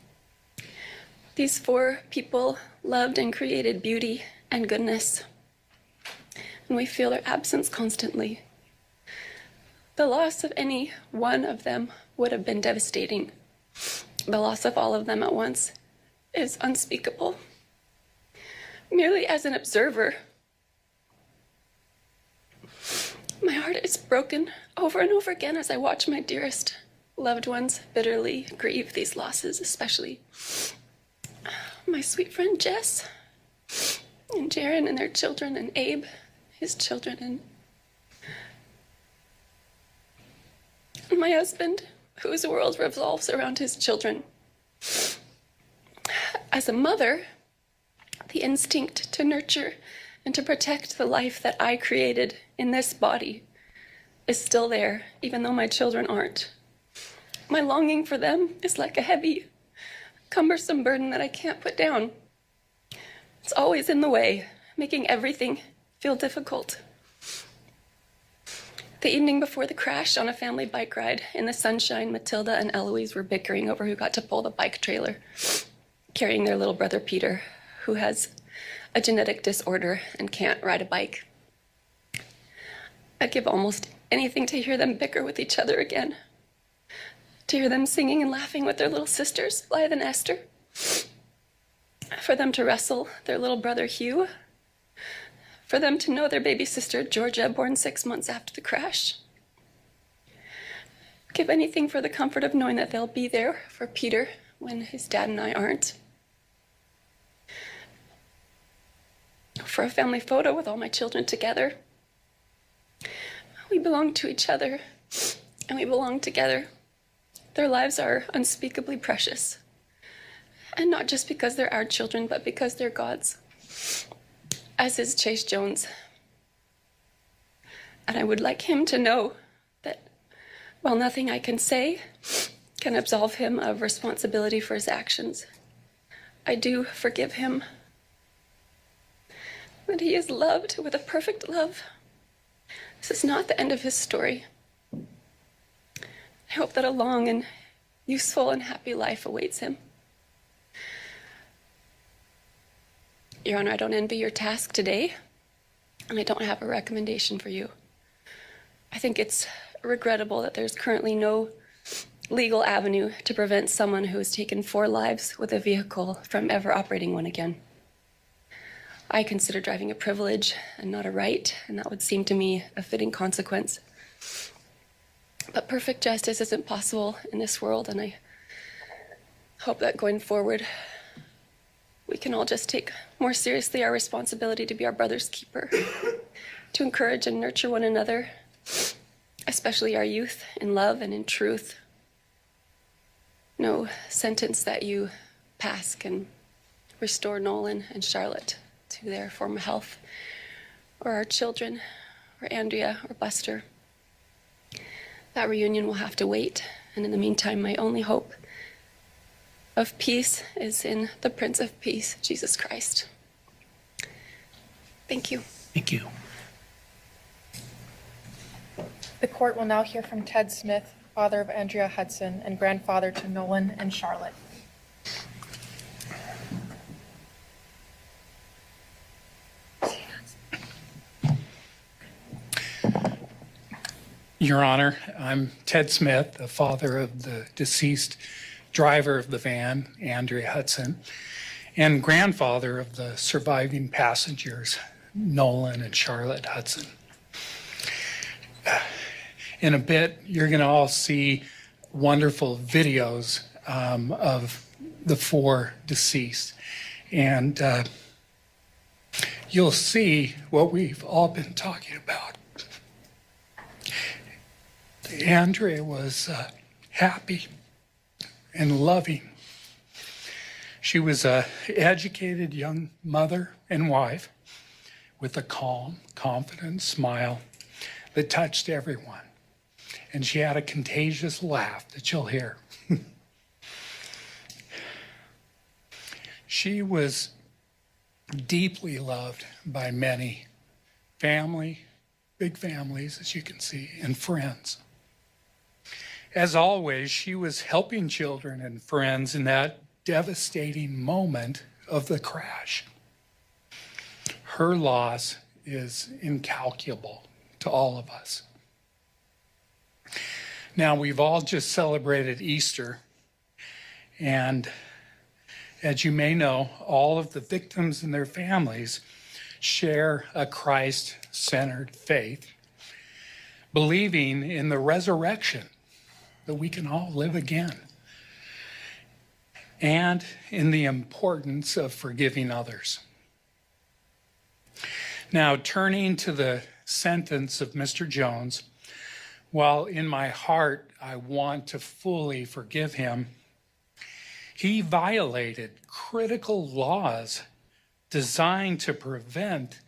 These 4 people loved and created beauty and goodness, and we feel their absence constantly. The loss of any one of them would have been devastating. The loss of all of them at once is unspeakable. Merely as an observer, my heart is broken over and over again as I watch my dearest loved ones bitterly grieve these losses, especially my sweet friend Jess and Jaron and their children, and Abe, his children, and my husband, whose world revolves around his children. As a mother, the instinct to nurture and to protect the life that I created in this body is still there, even though my children aren't. My longing for them is like a heavy, cumbersome burden that I can't put down. It's always in the way, making everything feel difficult. The evening before the crash, on a family bike ride in the sunshine, Matilda and Eloise were bickering over who got to pull the bike trailer, carrying their little brother Peter, who has a genetic disorder and can't ride a bike. I'd give almost anything to hear them bicker with each other again, to hear them singing and laughing with their little sisters, Blythe and Esther, for them to wrestle their little brother Hugh, for them to know their baby sister Georgia, born 6 months after the crash. Give anything for the comfort of knowing that they'll be there for Peter when his dad and I aren't. For a family photo with all my children together. We belong to each other, and we belong together. Their lives are unspeakably precious. And not just because they're our children, but because they're God's, as is Chase Jones. And I would like him to know that while nothing I can say can absolve him of responsibility for his actions, I do forgive him. That he is loved with a perfect love. This is not the end of his story. I hope that a long and useful and happy life awaits him. Your Honor, I don't envy your task today, and I don't have a recommendation for you. I think it's regrettable that there's currently no legal avenue to prevent someone who has taken 4 lives with a vehicle from ever operating one again. I consider driving a privilege and not a right, and that would seem to me a fitting consequence. But perfect justice isn't possible in this world, and I hope that going forward, we can all just take more seriously our responsibility to be our brother's keeper, to encourage and nurture one another, especially our youth, in love and in truth. No sentence that you pass can restore Nolan and Charlotte to their former health, or our children, or Andrea, or Buster. That reunion will have to wait, and in the meantime, my only hope of peace is in the Prince of Peace, Jesus Christ. Thank you. Thank you. The court will now hear from Ted Smith, father of Andrea Hudson and grandfather to Nolan and Charlotte. Your Honor, I'm Ted Smith, the father of the deceased driver of the van, Andrea Hudson, and grandfather of the surviving passengers, Nolan and Charlotte Hudson. In a bit, you're going to all see wonderful videos of the 4 deceased. And you'll see what we've all been talking about. Andrea was happy and loving. She was an educated young mother and wife with a calm, confident smile that touched everyone. And she had a contagious laugh that you'll hear. She was deeply loved by many, family, big families, as you can see, and friends. As always, she was helping children and friends in that devastating moment of the crash. Her loss is incalculable to all of us. Now, we've all just celebrated Easter, and as you may know, all of the victims and their families share a Christ-centered faith, believing in the resurrection, that we can all live again, and in the importance of forgiving others. Now, turning to the sentence of Mr. Jones, while in my heart I want to fully forgive him, he violated critical laws designed to prevent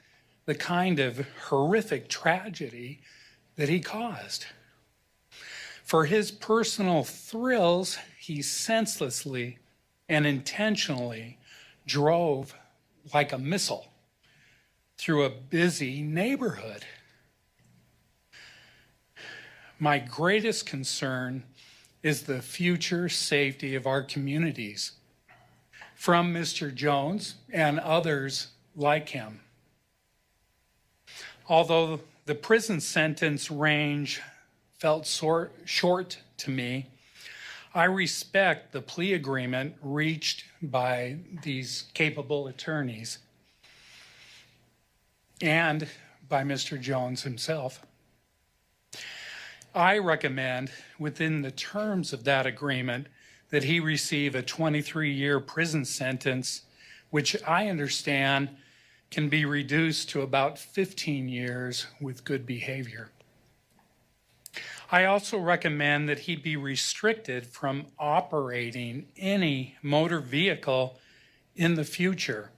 the kind of horrific tragedy that he caused. For his personal thrills, he senselessly and intentionally drove like a missile through a busy neighborhood. My greatest concern is the future safety of our communities from Mr. Jones and others like him. Although the prison sentence range felt short to me, I respect the plea agreement reached by these capable attorneys and by Mr. Jones himself. I recommend, within the terms of that agreement, that he receive a 23-year prison sentence, which I understand can be reduced to about 15 years with good behavior. I also recommend that he be restricted from operating any motor vehicle in the future,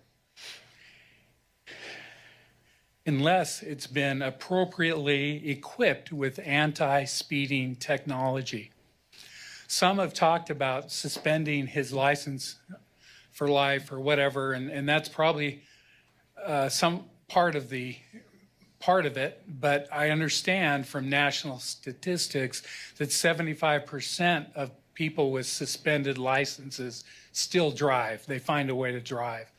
unless it's been appropriately equipped with anti-speeding technology. Some have talked about suspending his license for life or whatever, and that's probably some part of it, but I understand from national statistics that 75% of people with suspended licenses still drive. They find a way to drive.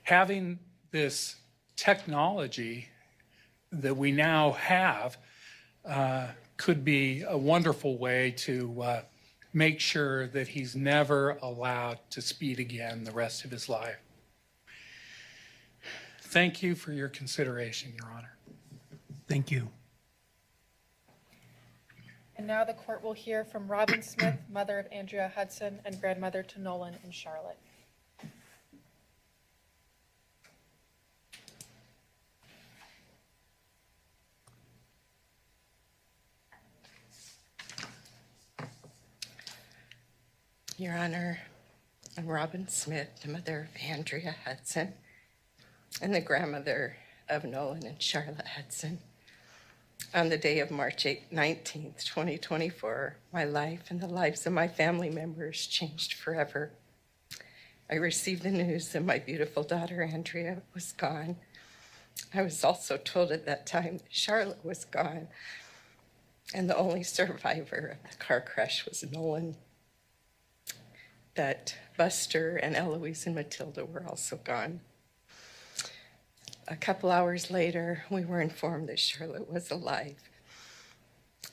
Having this technology that we now have could be a wonderful way to make sure that he's never allowed to speed again the rest of his life. Thank you for your consideration, Your Honor. Thank you. And now the court will hear from Robin Smith, mother of Andrea Hudson and grandmother to Nolan and Charlotte. Your Honor, I'm Robin Smith, the mother of Andrea Hudson and the grandmother of Nolan and Charlotte Hudson. On the day of March 19th, 2024, my life and the lives of my family members changed forever. I received the news that my beautiful daughter Andrea was gone. I was also told at that time that Charlotte was gone, and the only survivor of the car crash was Nolan. That Buster and Eloise and Matilda were also gone. A couple hours later, we were informed that Charlotte was alive.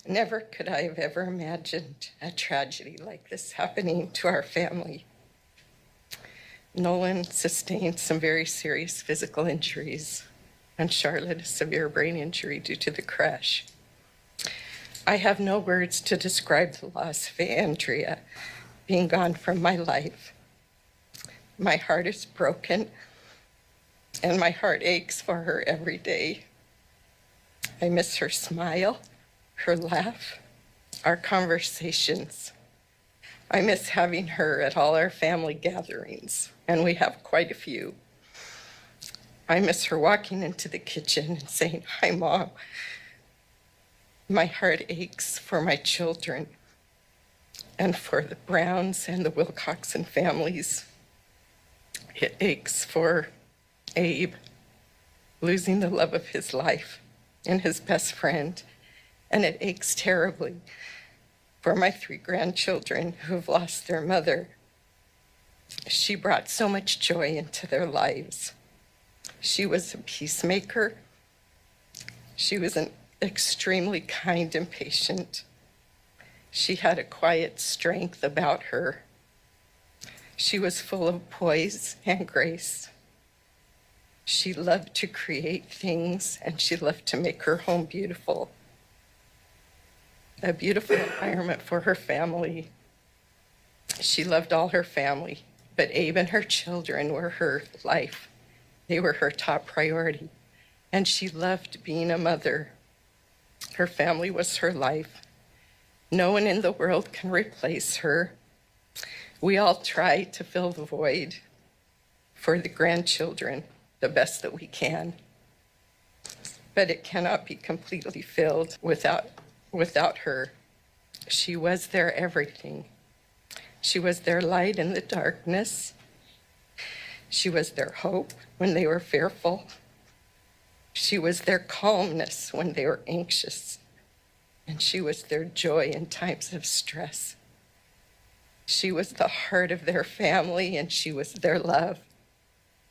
Never could I have ever imagined a tragedy like this happening to our family. Nolan sustained some very serious physical injuries, and Charlotte a severe brain injury due to the crash. I have no words to describe the loss of Andrea being gone from my life. My heart is broken, and my heart aches for her every day. I miss her smile, her laugh, our conversations. I miss having her at all our family gatherings, and we have quite a few. I miss her walking into the kitchen and saying, "Hi, Mom." My heart aches for my children and for the Browns and the Wilcoxson families. It aches for Abe losing the love of his life and his best friend, and it aches terribly for my 3 grandchildren who have lost their mother. She brought so much joy into their lives. She was a peacemaker. She was an extremely kind and patient. She had a quiet strength about her. She was full of poise and grace. She loved to create things, and she loved to make her home beautiful. A beautiful environment for her family. She loved all her family, but Abe and her children were her life. They were her top priority, and she loved being a mother. Her family was her life. No one in the world can replace her. We all try to fill the void for the grandchildren the best that we can, but it cannot be completely filled without her. She was their everything. She was their light in the darkness. She was their hope when they were fearful. She was their calmness when they were anxious. And she was their joy in times of stress. She was the heart of their family, and she was their love.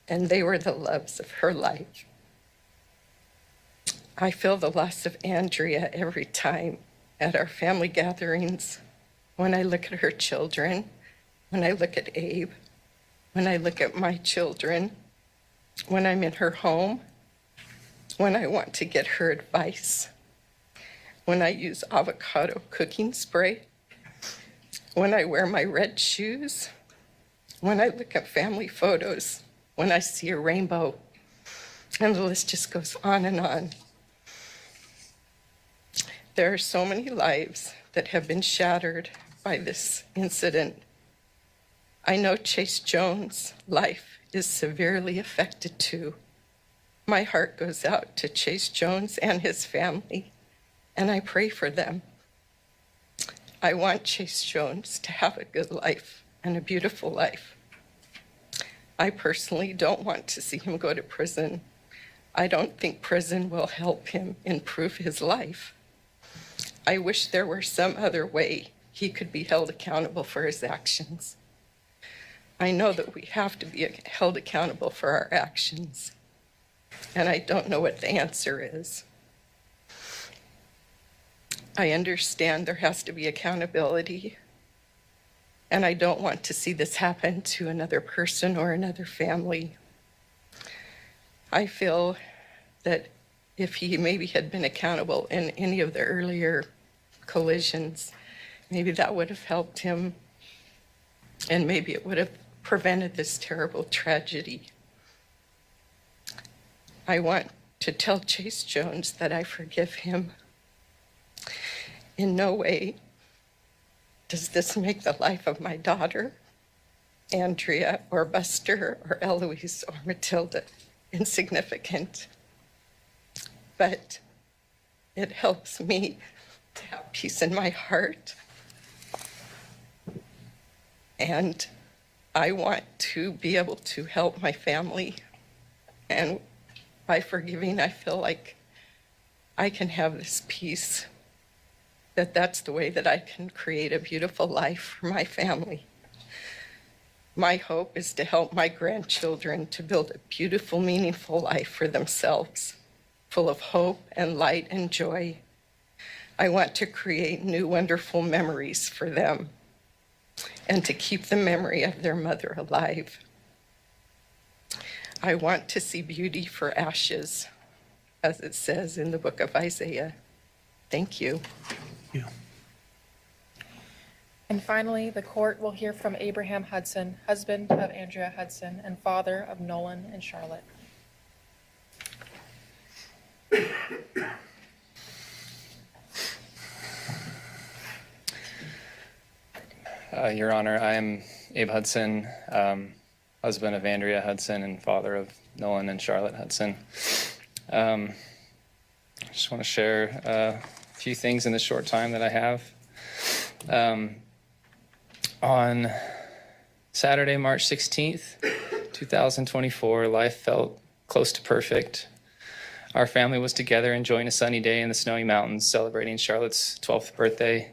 And they were the loves of her life. I feel the loss of Andrea every time at our family gatherings, when I look at her children, when I look at Abe, when I look at my children, when I'm in her home, when I want to get her advice, when I use avocado cooking spray, when I wear my red shoes, when I look at family photos, when I see a rainbow, and the list just goes on and on. There are so many lives that have been shattered by this incident. I know Chase Jones' life is severely affected too. My heart goes out to Chase Jones and his family, and I pray for them. I want Chase Jones to have a good life and a beautiful life. I personally don't want to see him go to prison. I don't think prison will help him improve his life. I wish there were some other way he could be held accountable for his actions. I know that we have to be held accountable for our actions, and I don't know what the answer is. I understand there has to be accountability, and I don't want to see this happen to another person or another family. I feel that if he maybe had been accountable in any of the earlier collisions, maybe that would have helped him, and maybe it would have prevented this terrible tragedy. I want to tell Chase Jones that I forgive him. In no way does this make the life of my daughter, Andrea, or Buster, or Eloise, or Matilda insignificant. But it helps me to have peace in my heart. And I want to be able to help my family. And by forgiving, I feel like I can have this peace, that's the way that I can create a beautiful life for my family. My hope is to help my grandchildren to build a beautiful, meaningful life for themselves, full of hope and light and joy. I want to create new, wonderful memories for them and to keep the memory of their mother alive. I want to see beauty for ashes, as it says in the book of Isaiah. Thank you. Yeah. And finally, the court will hear from Abraham Hudson, husband of Andrea Hudson and father of Nolan and Charlotte. Your Honor, I am Abe Hudson, husband of Andrea Hudson and father of Nolan and Charlotte Hudson. I just want to share a few things in the short time that I have. On Saturday, March 16th, 2024, life felt close to perfect. Our family was together enjoying a sunny day in the snowy mountains, celebrating Charlotte's 12th birthday,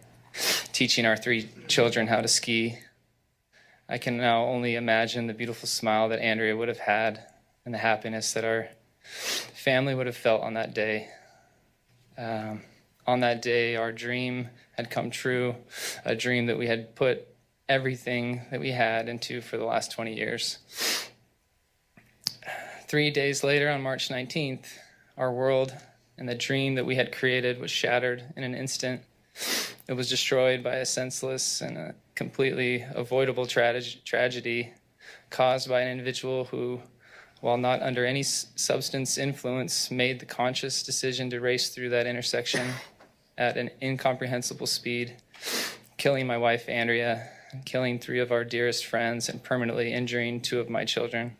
teaching our 3 children how to ski. I can now only imagine the beautiful smile that Andrea would have had and the happiness that our family would have felt on that day. On on that day, our dream had come true, a dream that we had put everything that we had into for the last 20 years. 3 days later, on March 19th, our world and the dream that we had created was shattered in an instant. It was destroyed by a senseless and a completely avoidable tragedy caused by an individual who, while not under any substance influence, made the conscious decision to race through that intersection at an incomprehensible speed, killing my wife, Andrea, killing 3 of our dearest friends, and permanently injuring 2 of my children.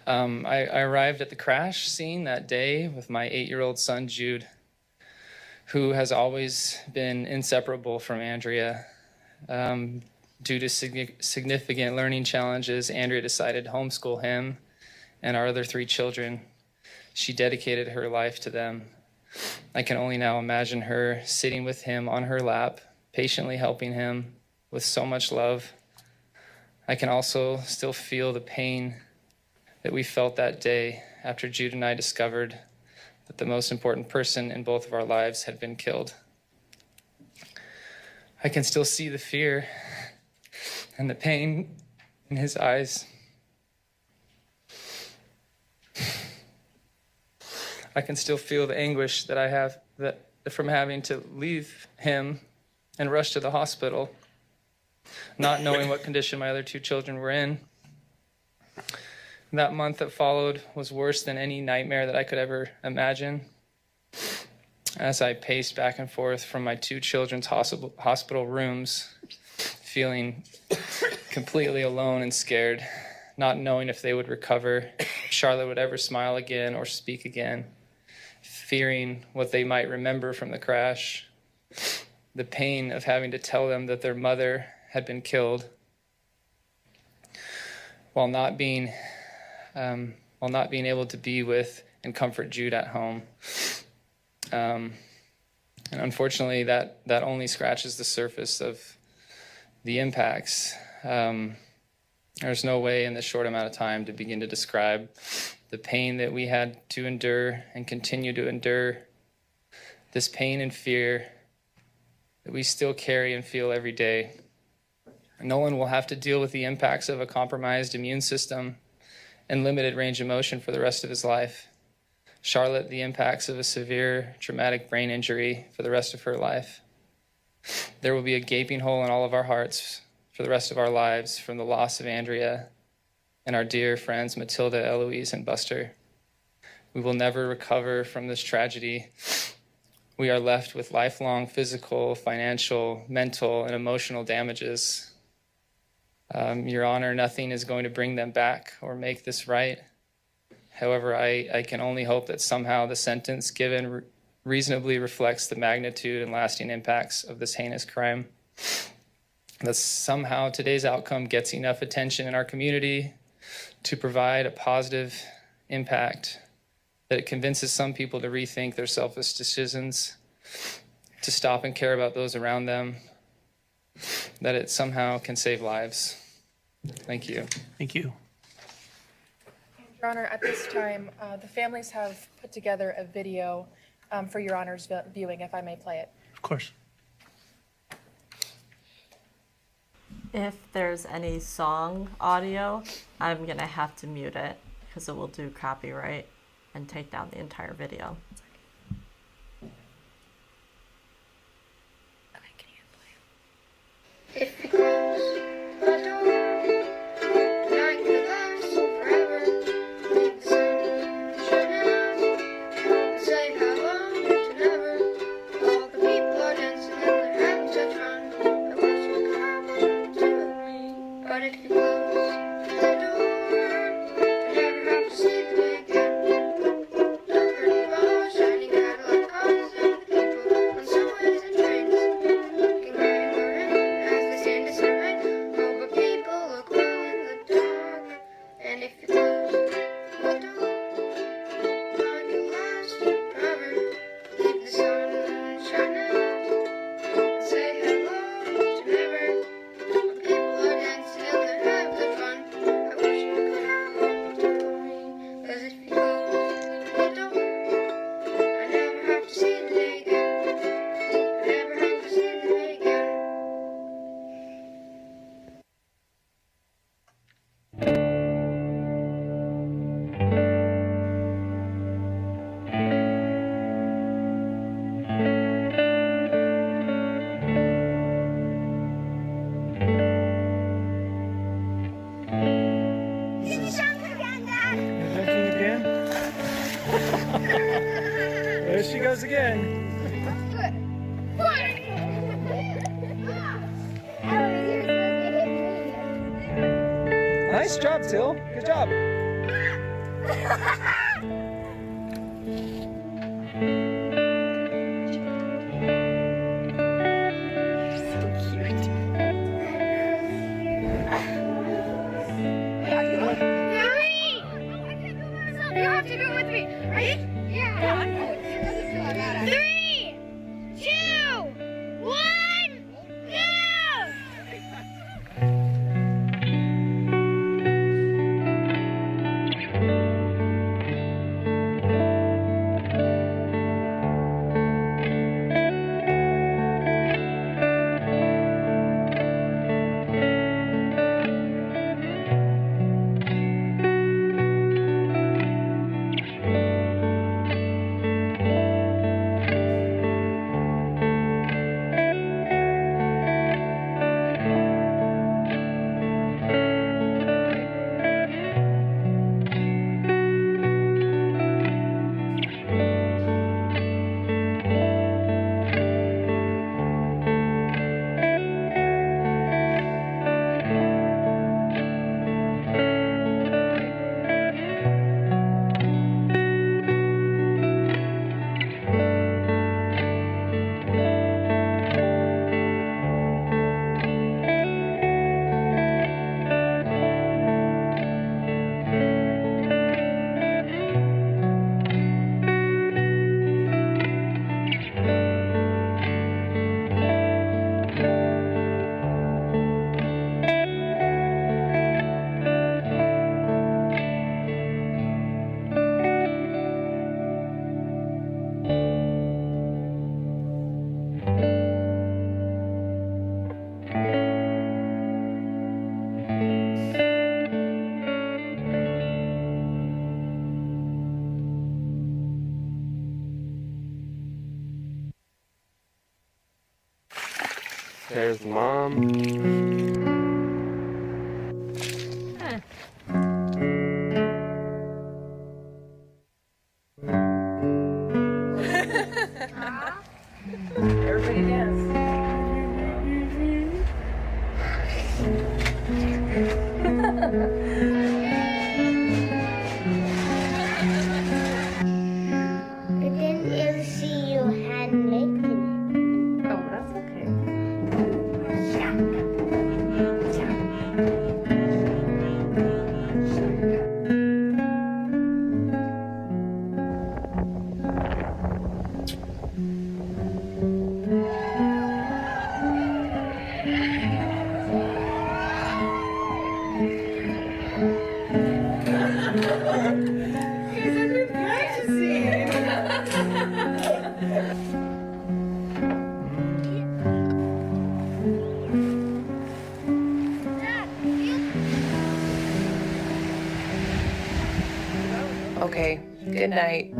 I arrived at the crash scene that day with my 8-year-old son, Jude, who has always been inseparable from Andrea. Due to significant learning challenges, Andrea decided to homeschool him and our other 3 children. She dedicated her life to them. I can only now imagine her sitting with him on her lap, patiently helping him with so much love. I can also still feel the pain that we felt that day after Jude and I discovered that the most important person in both of our lives had been killed. I can still see the fear and the pain in his eyes. I can still feel the anguish that I have from having to leave him and rush to the hospital, not knowing what condition my other 2 children were in. That month that followed was worse than any nightmare that I could ever imagine. As I paced back and forth from my 2 children's hospital rooms, feeling completely alone and scared, not knowing if they would recover, if Charlotte would ever smile again or speak again, fearing what they might remember from the crash, the pain of having to tell them that their mother had been killed, while not being able to be with and comfort Jude at home. And unfortunately, that only scratches the surface of the impacts. There's no way in this short amount of time to begin to describe the pain that we had to endure and continue to endure, this pain and fear that we still carry and feel every day. No one will have to deal with the impacts of a compromised immune system and limited range of motion for the rest of his life. Charlotte, the impacts of a severe traumatic brain injury for the rest of her life. There will be a gaping hole in all of our hearts for the rest of our lives from the loss of Andrea and our dear friends Matilda, Eloise, and Buster. We will never recover from this tragedy. We are left with lifelong physical, financial, mental, and emotional damages. Your Honor, nothing is going to bring them back or make this right. However, I can only hope that somehow the sentence given reasonably reflects the magnitude and lasting impacts of this heinous crime. That somehow today's outcome gets enough attention in our community to provide a positive impact, that it convinces some people to rethink their selfish decisions, to stop and care about those around them, that it somehow can save lives. Thank you. Thank you. Your Honor, at this time, the families have put together a video for Your Honor's viewing, if I may play it. Of course. If there's any song audio, I'm going to have to mute it because it will do copyright and take down the entire video. If you close the door, like the glass forever, leave the sun shine out, say hello to never. All the people are dancing and they're having such fun. I watch them come to me. But if you close the door, I never have to see them again. The pretty rose she goes again. Nice job, Till. Good job. You have to go with me. Ready? Yeah. 3, 2, 1, go! There's Mom. Everybody dance. I didn't even see your hand making it. Oh, that's okay. Okay, good night.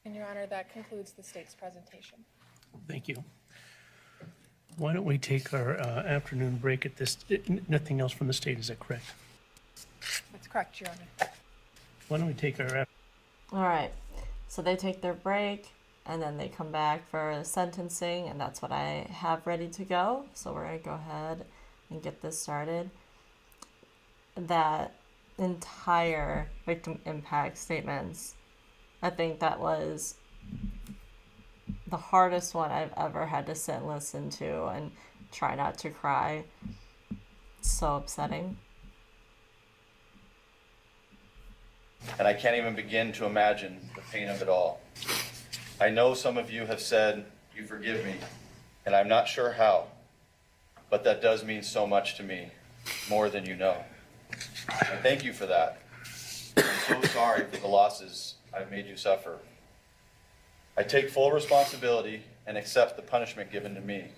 And Your Honor, that concludes the state's presentation. Thank you. Why don't we take our afternoon break at this, nothing else from the state, is that correct? That's correct, Your Honor. Why don't we take our, All right. So they take their break and then they come back for sentencing, and that's what I have ready to go. So we're going to go ahead and get this started. That entire victim impact statements, I think that was the hardest one I've ever had to sit and listen to and try not to cry. So upsetting. And I can't even begin to imagine the pain of it all. I know some of you have said you forgive me, and I'm not sure how, but that does mean so much to me, more than you know. I thank you for that. I'm so sorry for the losses I've made you suffer. I take full responsibility and accept the punishment given to me.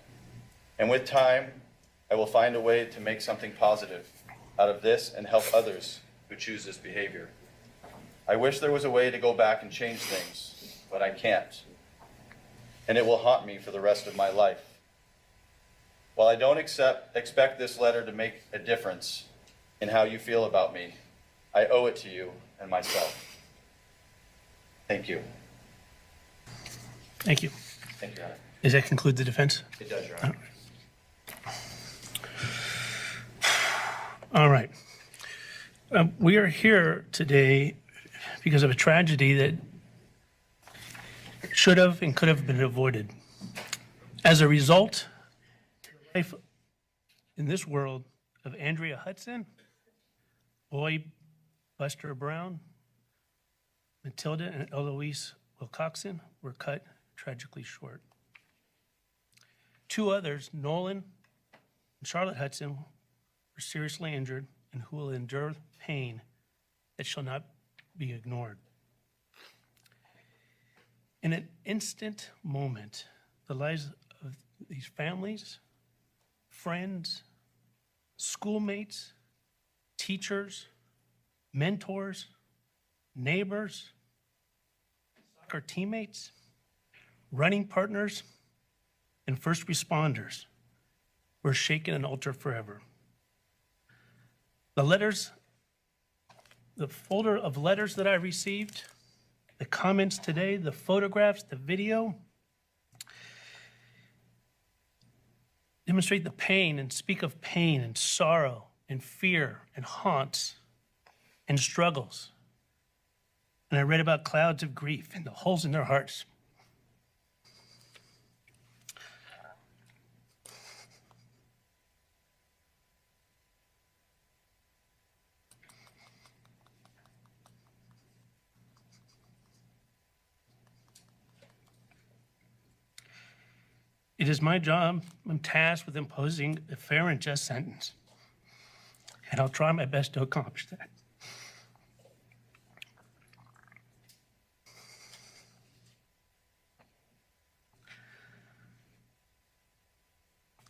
And with time, I will find a way to make something positive out of this and help others who choose this behavior. I wish there was a way to go back and change things, but I can't. And it will haunt me for the rest of my life. While While I don't expect this letter to make a difference in how you feel about me, I owe it to you and myself. Thank you. Thank you. Thank you, Your Honor. Does that conclude the defense? It does, Your Honor. All right. We are here today because of a tragedy that should have and could have been avoided. As a result, life in this world of Andrea Hudson, boy Buster Brown, Matilda and Eloise Wilcoxson were cut tragically short. Two others, Nolan and Charlotte Hudson, were seriously injured and who will endure pain that shall not be ignored. In an instant moment, the lives of these families, friends, schoolmates, teachers, mentors, neighbors, soccer teammates, running partners, and first responders were shaken and altered forever. The folder of letters that I received, the comments today, the photographs, the video, demonstrate the pain and speak of pain and sorrow and fear and haunts and struggles. And I read about clouds of grief and the holes in their hearts. It is my job, I'm tasked with imposing a fair and just sentence. And I'll try my best to accomplish that.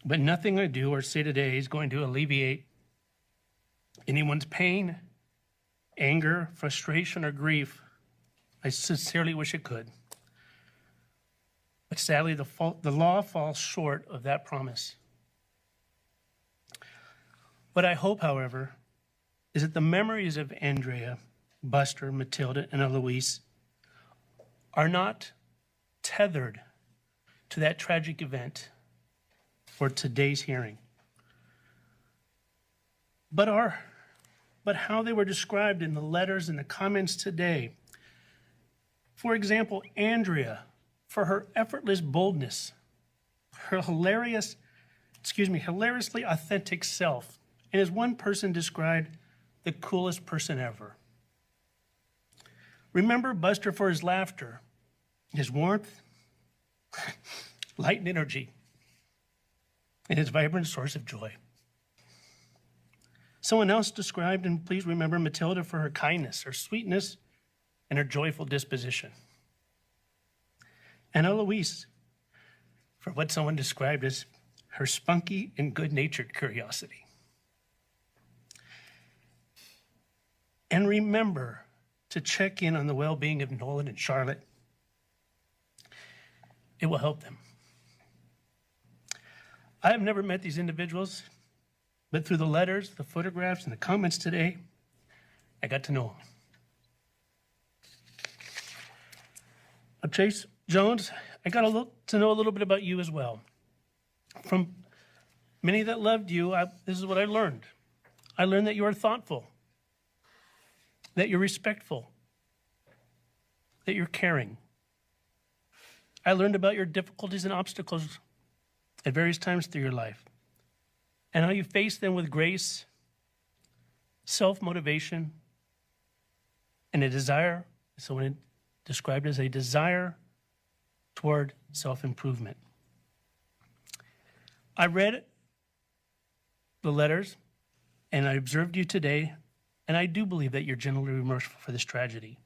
But nothing I do or say today is going to alleviate anyone's pain, anger, frustration, or grief. I sincerely wish it could. But sadly, the law falls short of that promise. What I hope, however, is that the memories of Andrea, Buster, Matilda, and Eloise are not tethered to that tragic event for today's hearing, but how they were described in the letters and the comments today. For example, Andrea, for her effortless boldness, her hilariously authentic self, and as one person described, the coolest person ever. Remember Buster for his laughter, his warmth, light and energy, and his vibrant source of joy. Someone else described, and please remember Matilda for her kindness, her sweetness, and her joyful disposition. And Eloise for what someone described as her spunky and good-natured curiosity. And remember to check in on the well-being of Nolan and Charlotte. It will help them. I have never met these individuals, but through the letters, the photographs, and the comments today, I got to know them. Chase Jones, I got to know a little bit about you as well. From many that loved you, this is what I learned. I learned that you are thoughtful, that you're respectful, that you're caring. I learned about your difficulties and obstacles at various times through your life, and how you face them with grace, self-motivation, and a desire, someone described as a desire toward self-improvement. I read the letters, and I observed you today, and I do believe that you're genuinely remorseful for this tragedy.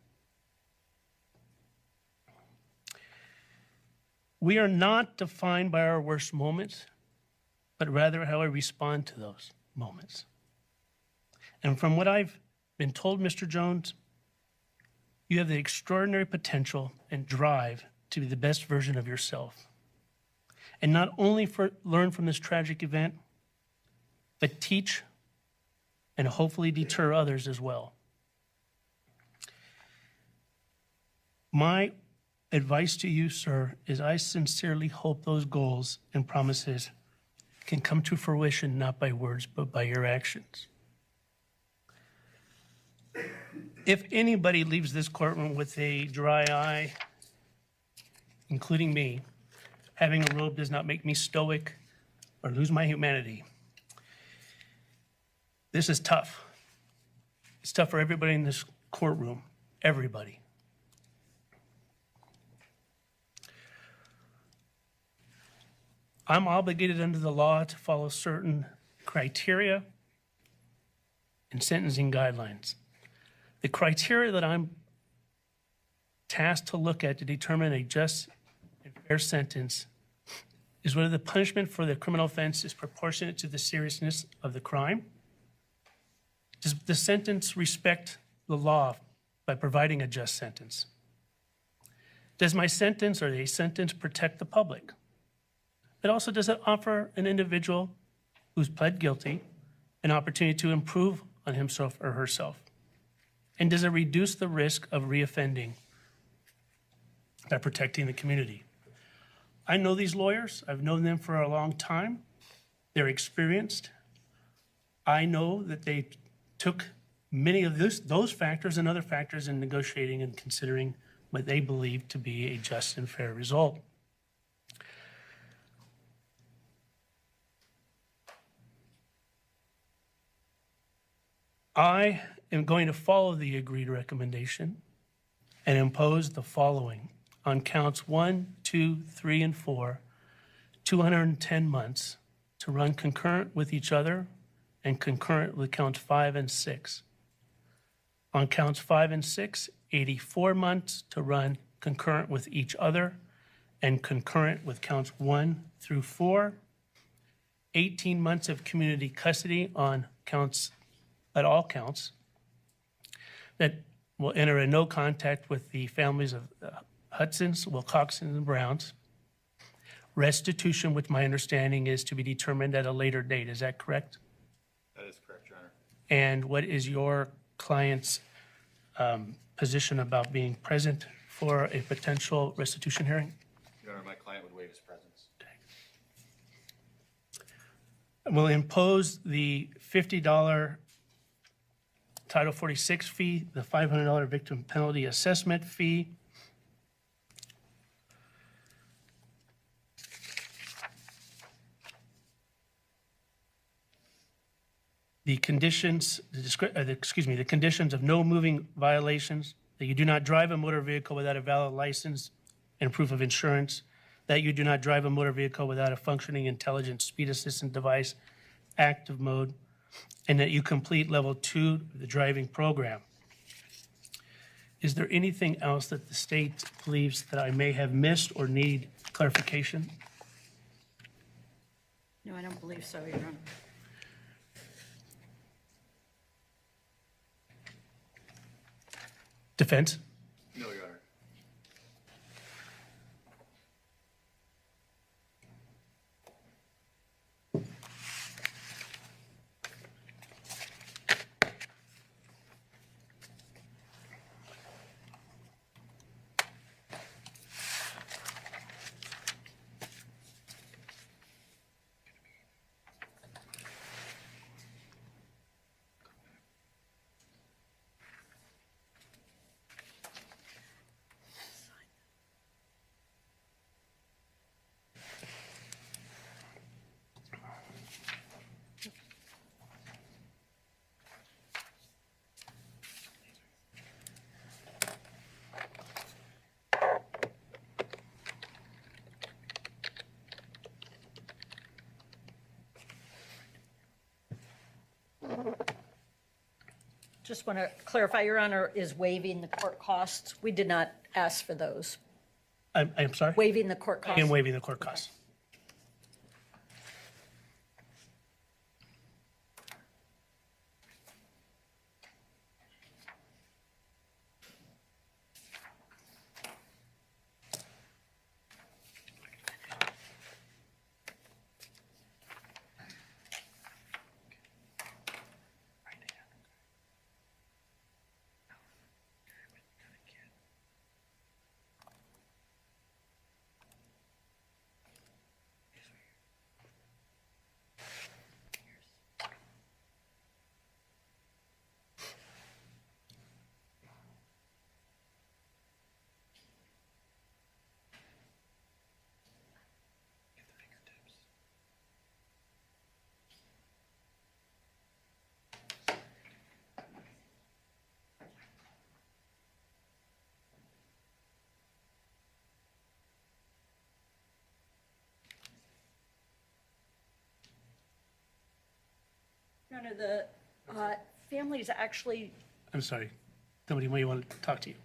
We are not defined by our worst moments, but rather how we respond to those moments. And from what I've been told, Mr. Jones, you have the extraordinary potential and drive to be the best version of yourself. and not only learn from this tragic event, but teach and hopefully deter others as well. My advice to you, sir, is I sincerely hope those goals and promises can come to fruition not by words, but by your actions. If anybody leaves this courtroom with a dry eye, including me, having a robe does not make me stoic or lose my humanity. This is tough. It's tough for everybody in this courtroom, everybody. I'm obligated under the law to follow certain criteria and sentencing guidelines. The criteria that I'm tasked to look at to determine a just and fair sentence is whether the punishment for the criminal offense is proportionate to the seriousness of the crime. Does the sentence respect the law by providing a just sentence? Does my sentence or a sentence protect the public? But also, does it offer an individual who's pled guilty an opportunity to improve on himself or herself? And does it reduce the risk of reoffending by protecting the community? I know these lawyers. I've known them for a long time. They're experienced. I know that they took many of those factors and other factors in negotiating and considering what they believe to be a just and fair result. I am going to follow the agreed recommendation and impose the following. On counts 1, 2, 3, and 4, 210 months to run concurrent with each other and concurrent with counts 5 and 6. On counts 5 and 6, 84 months to run concurrent with each other and concurrent with counts 1 through 4. 18 months of community custody on counts, at all counts, that will enter in no contact with the families of Hudson's, Wilcoxson, and Browns. Restitution, which my understanding is to be determined at a later date. Is that correct? That is correct, Your Honor. And what is your client's position about being present for a potential restitution hearing? Your Honor, my client would waive his presence. Will impose the $50 Title 46 fee, the $500 victim penalty assessment fee, the conditions, the conditions of no moving violations, that you do not drive a motor vehicle without a valid license and proof of insurance, that you do not drive a motor vehicle without a functioning intelligent speed assistant device, active mode, and that you complete level 2 of the driving program. Is there anything else that the state believes that I may have missed or need clarification? No, I don't believe so, Your Honor. Defense? No, Your Honor. Just want to clarify, Your Honor, is waiving the court costs. We did not ask for those. I'm sorry? Waiving the court I costs. am waiving the court costs. Your Honor, the families actually, I'm sorry. Somebody may want to talk to you.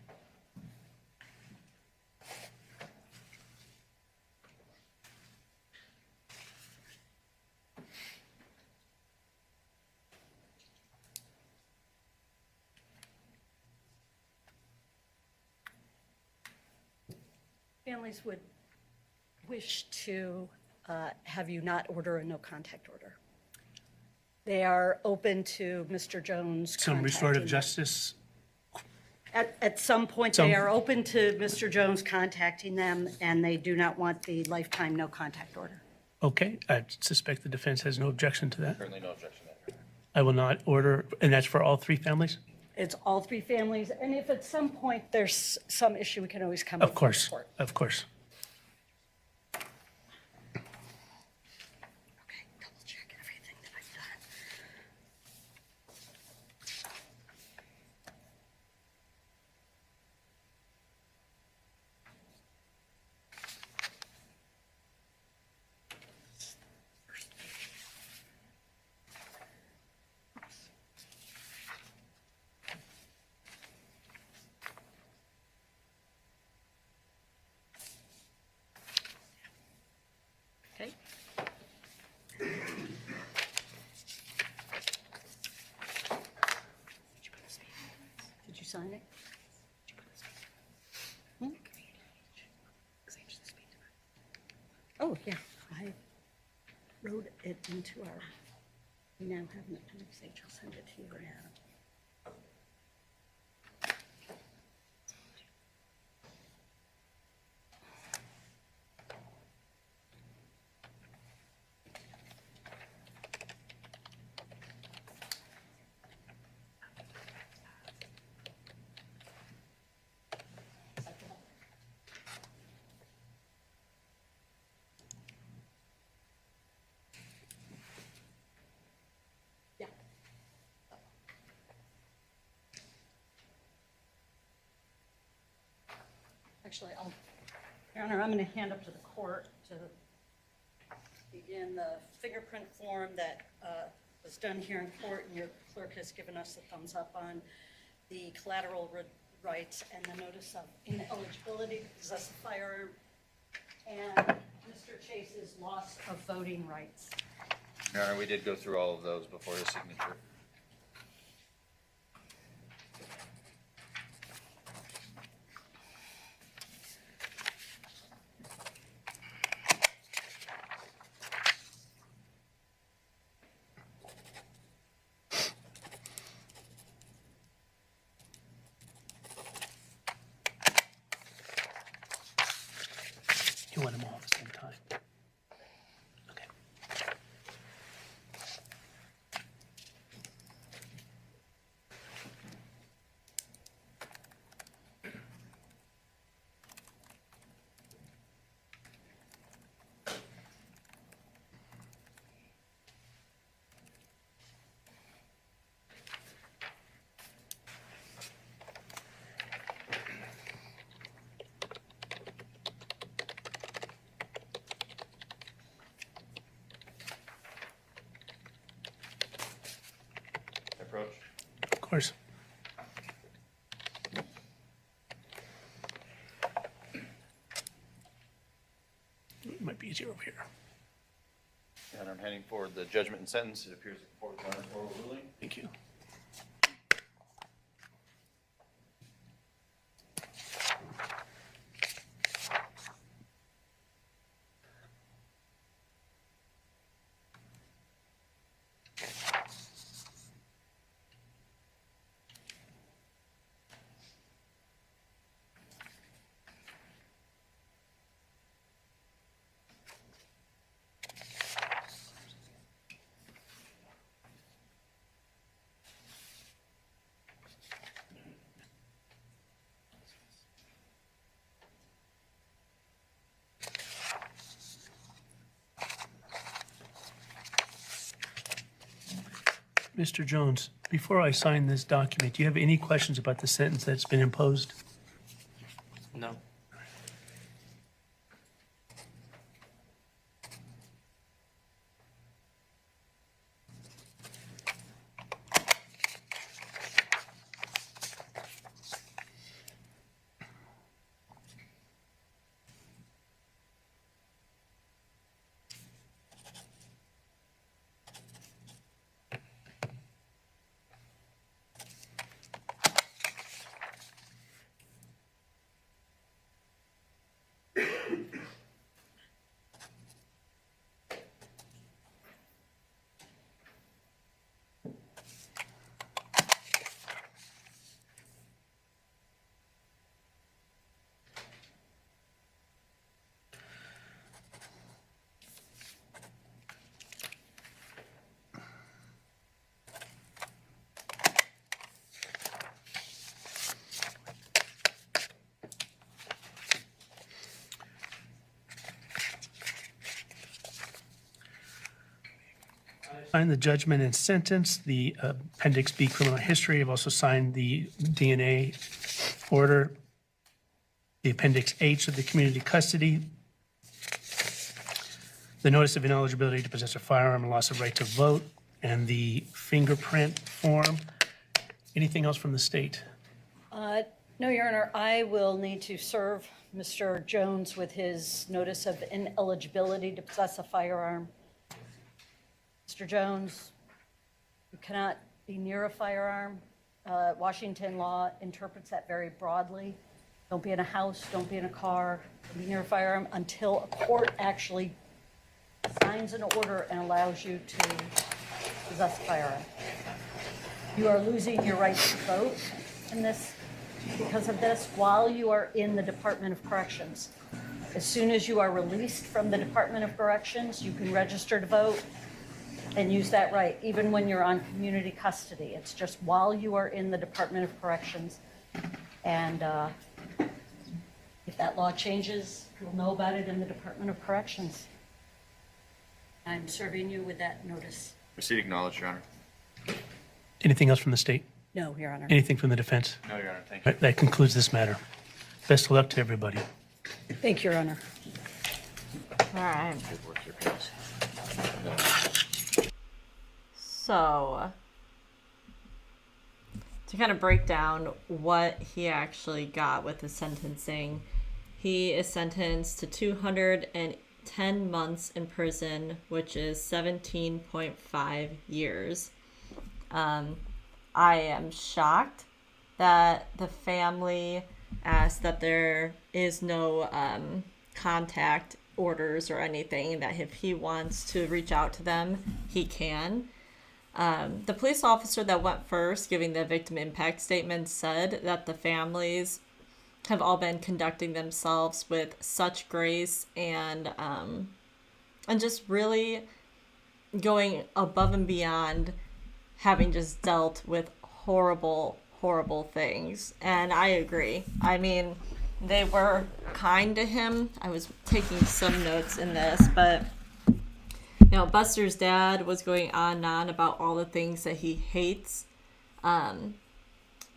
families would wish to have you not order a no contact order. They are open to Mr. Jones Some restorative contacting them. justice. At some point, they are open to Mr. Jones contacting them, and they do not want the lifetime no contact order. Okay, I suspect the defense has no objection to that. Certainly no objection there. I will not order, and that's for all three families? It's all three families, and if at some point there's some issue, we can always come up Of with course, support. of course. Okay, double check everything that I've done. Okay. Did you sign it? Hmm? Oh, yeah, I wrote it into our, we now have an appendix H, I'll send it to you now. Yeah. Actually, Your Honor, I'm going to hand up to the court to begin the fingerprint form that was done here in court, and your clerk has given us the thumbs up on the collateral rights and the notice of ineligibility to possess a firearm, and Mr. Chase's loss of voting rights. Your Honor, we did go through all of those before his signature. You want them all at the same time? Okay. Approach. Of course. It might be easier over here. Your Honor, I'm handing forward the judgment and sentence. It appears the court will oral ruling. Thank you. Mr. Jones, before I sign this document, do you have any questions about the sentence that's been imposed? No. Signed the judgment and sentence, the Appendix B criminal history. I've also signed the DNA order, the Appendix H of the community custody, the notice of ineligibility to possess a firearm and loss of right to vote, and the fingerprint form. Anything else from the state? No, Your Honor, I will need to serve Mr. Jones with his notice of ineligibility to possess a firearm. Mr. Jones, you cannot be near a firearm. Washington law interprets that very broadly. Don't be in a house, don't be in a car, don't be near a firearm until a court actually signs an order and allows you to possess a firearm. You are losing your right to vote in this because of this while you are in the Department of Corrections. As soon as you are released from the Department of Corrections, you can register to vote and use that right, even when you're on community custody. It's just while you are in the Department of Corrections. And if that law changes, you'll know about it in the Department of Corrections. I'm serving you with that notice. Receipt acknowledged, Your Honor. Anything else from the state? No, Your Honor. Anything from the defense? No, Your Honor, thank All you. right, that concludes this matter. Best of luck to everybody. Thank you, Your Honor. All right. So, to kind of break down what he actually got with the sentencing, he is sentenced to 210 months in prison, which is 17.5 years. I am shocked that the family asked that there is no contact orders or anything, that if he wants to reach out to them, he can. The police officer that went first, giving the victim impact statement, said that the families have all been conducting themselves with such grace and just really going above and beyond, having just dealt with horrible things. And I agree. I mean, they were kind to him. I was taking some notes in this, but you know, Buster's dad was going on and on about all the things that he hates.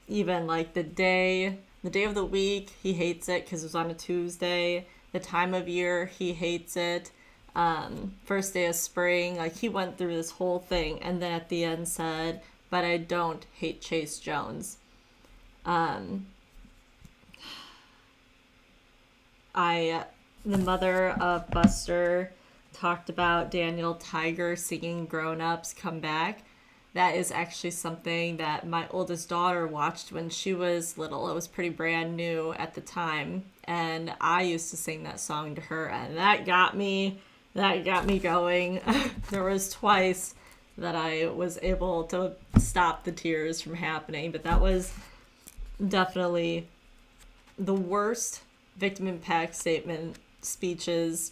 Even like the day of the week, he hates it because it was on a Tuesday. The time of year, he hates it. First day of spring, like he went through this whole thing, and then at the end said, "But I don't hate Chase Jones." The mother of Buster talked about Daniel Tiger singing Grown Ups Come Back. That is actually something that my oldest daughter watched when she was little. It was pretty brand new at the time, and I used to sing that song to her, and that got me going. There was twice that I was able to stop the tears from happening, but that was definitely the worst victim impact statement speeches,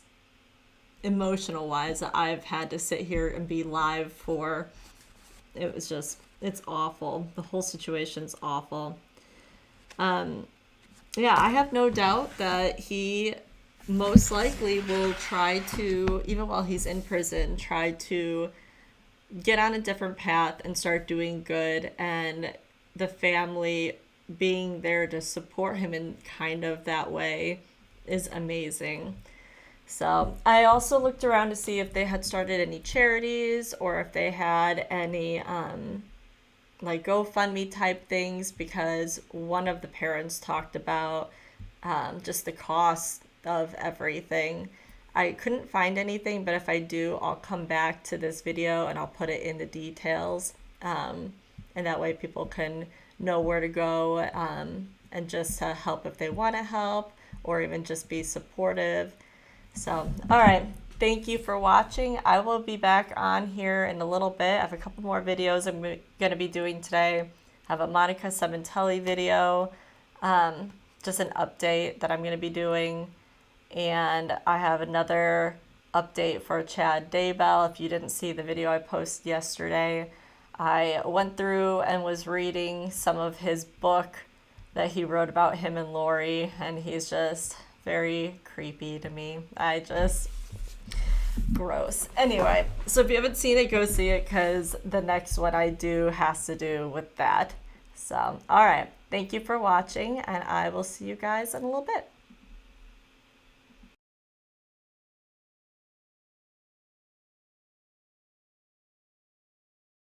emotional wise, that I've had to sit here and be live for. It was just, it's awful. The whole situation's awful. Yeah, I have no doubt that he most likely will try to, even while he's in prison, try to get on a different path and start doing good, and the family being there to support him in kind of that way is amazing. So I also looked around to see if they had started any charities or if they had any like GoFundMe type things, because one of the parents talked about just the cost of everything. I couldn't find anything, but if I do, I'll come back to this video and I'll put it in the details, and that way people can know where to go, and just to help if they want to help, or even just be supportive. So, all right, thank you for watching. I will be back on here in a little bit. I have a couple more videos I'm going to be doing today. I have a Monica Sementelli video, just an update that I'm going to be doing. And I have another update for Chad Daybell. If you didn't see the video I posted yesterday, I went through and was reading some of his book that he wrote about him and Lori, and he's just very creepy to me. Gross. Anyway, so if you haven't seen it, go see it because the next one I do has to do with that. So, all right. Thank you for watching, and I will see you guys in a little bit.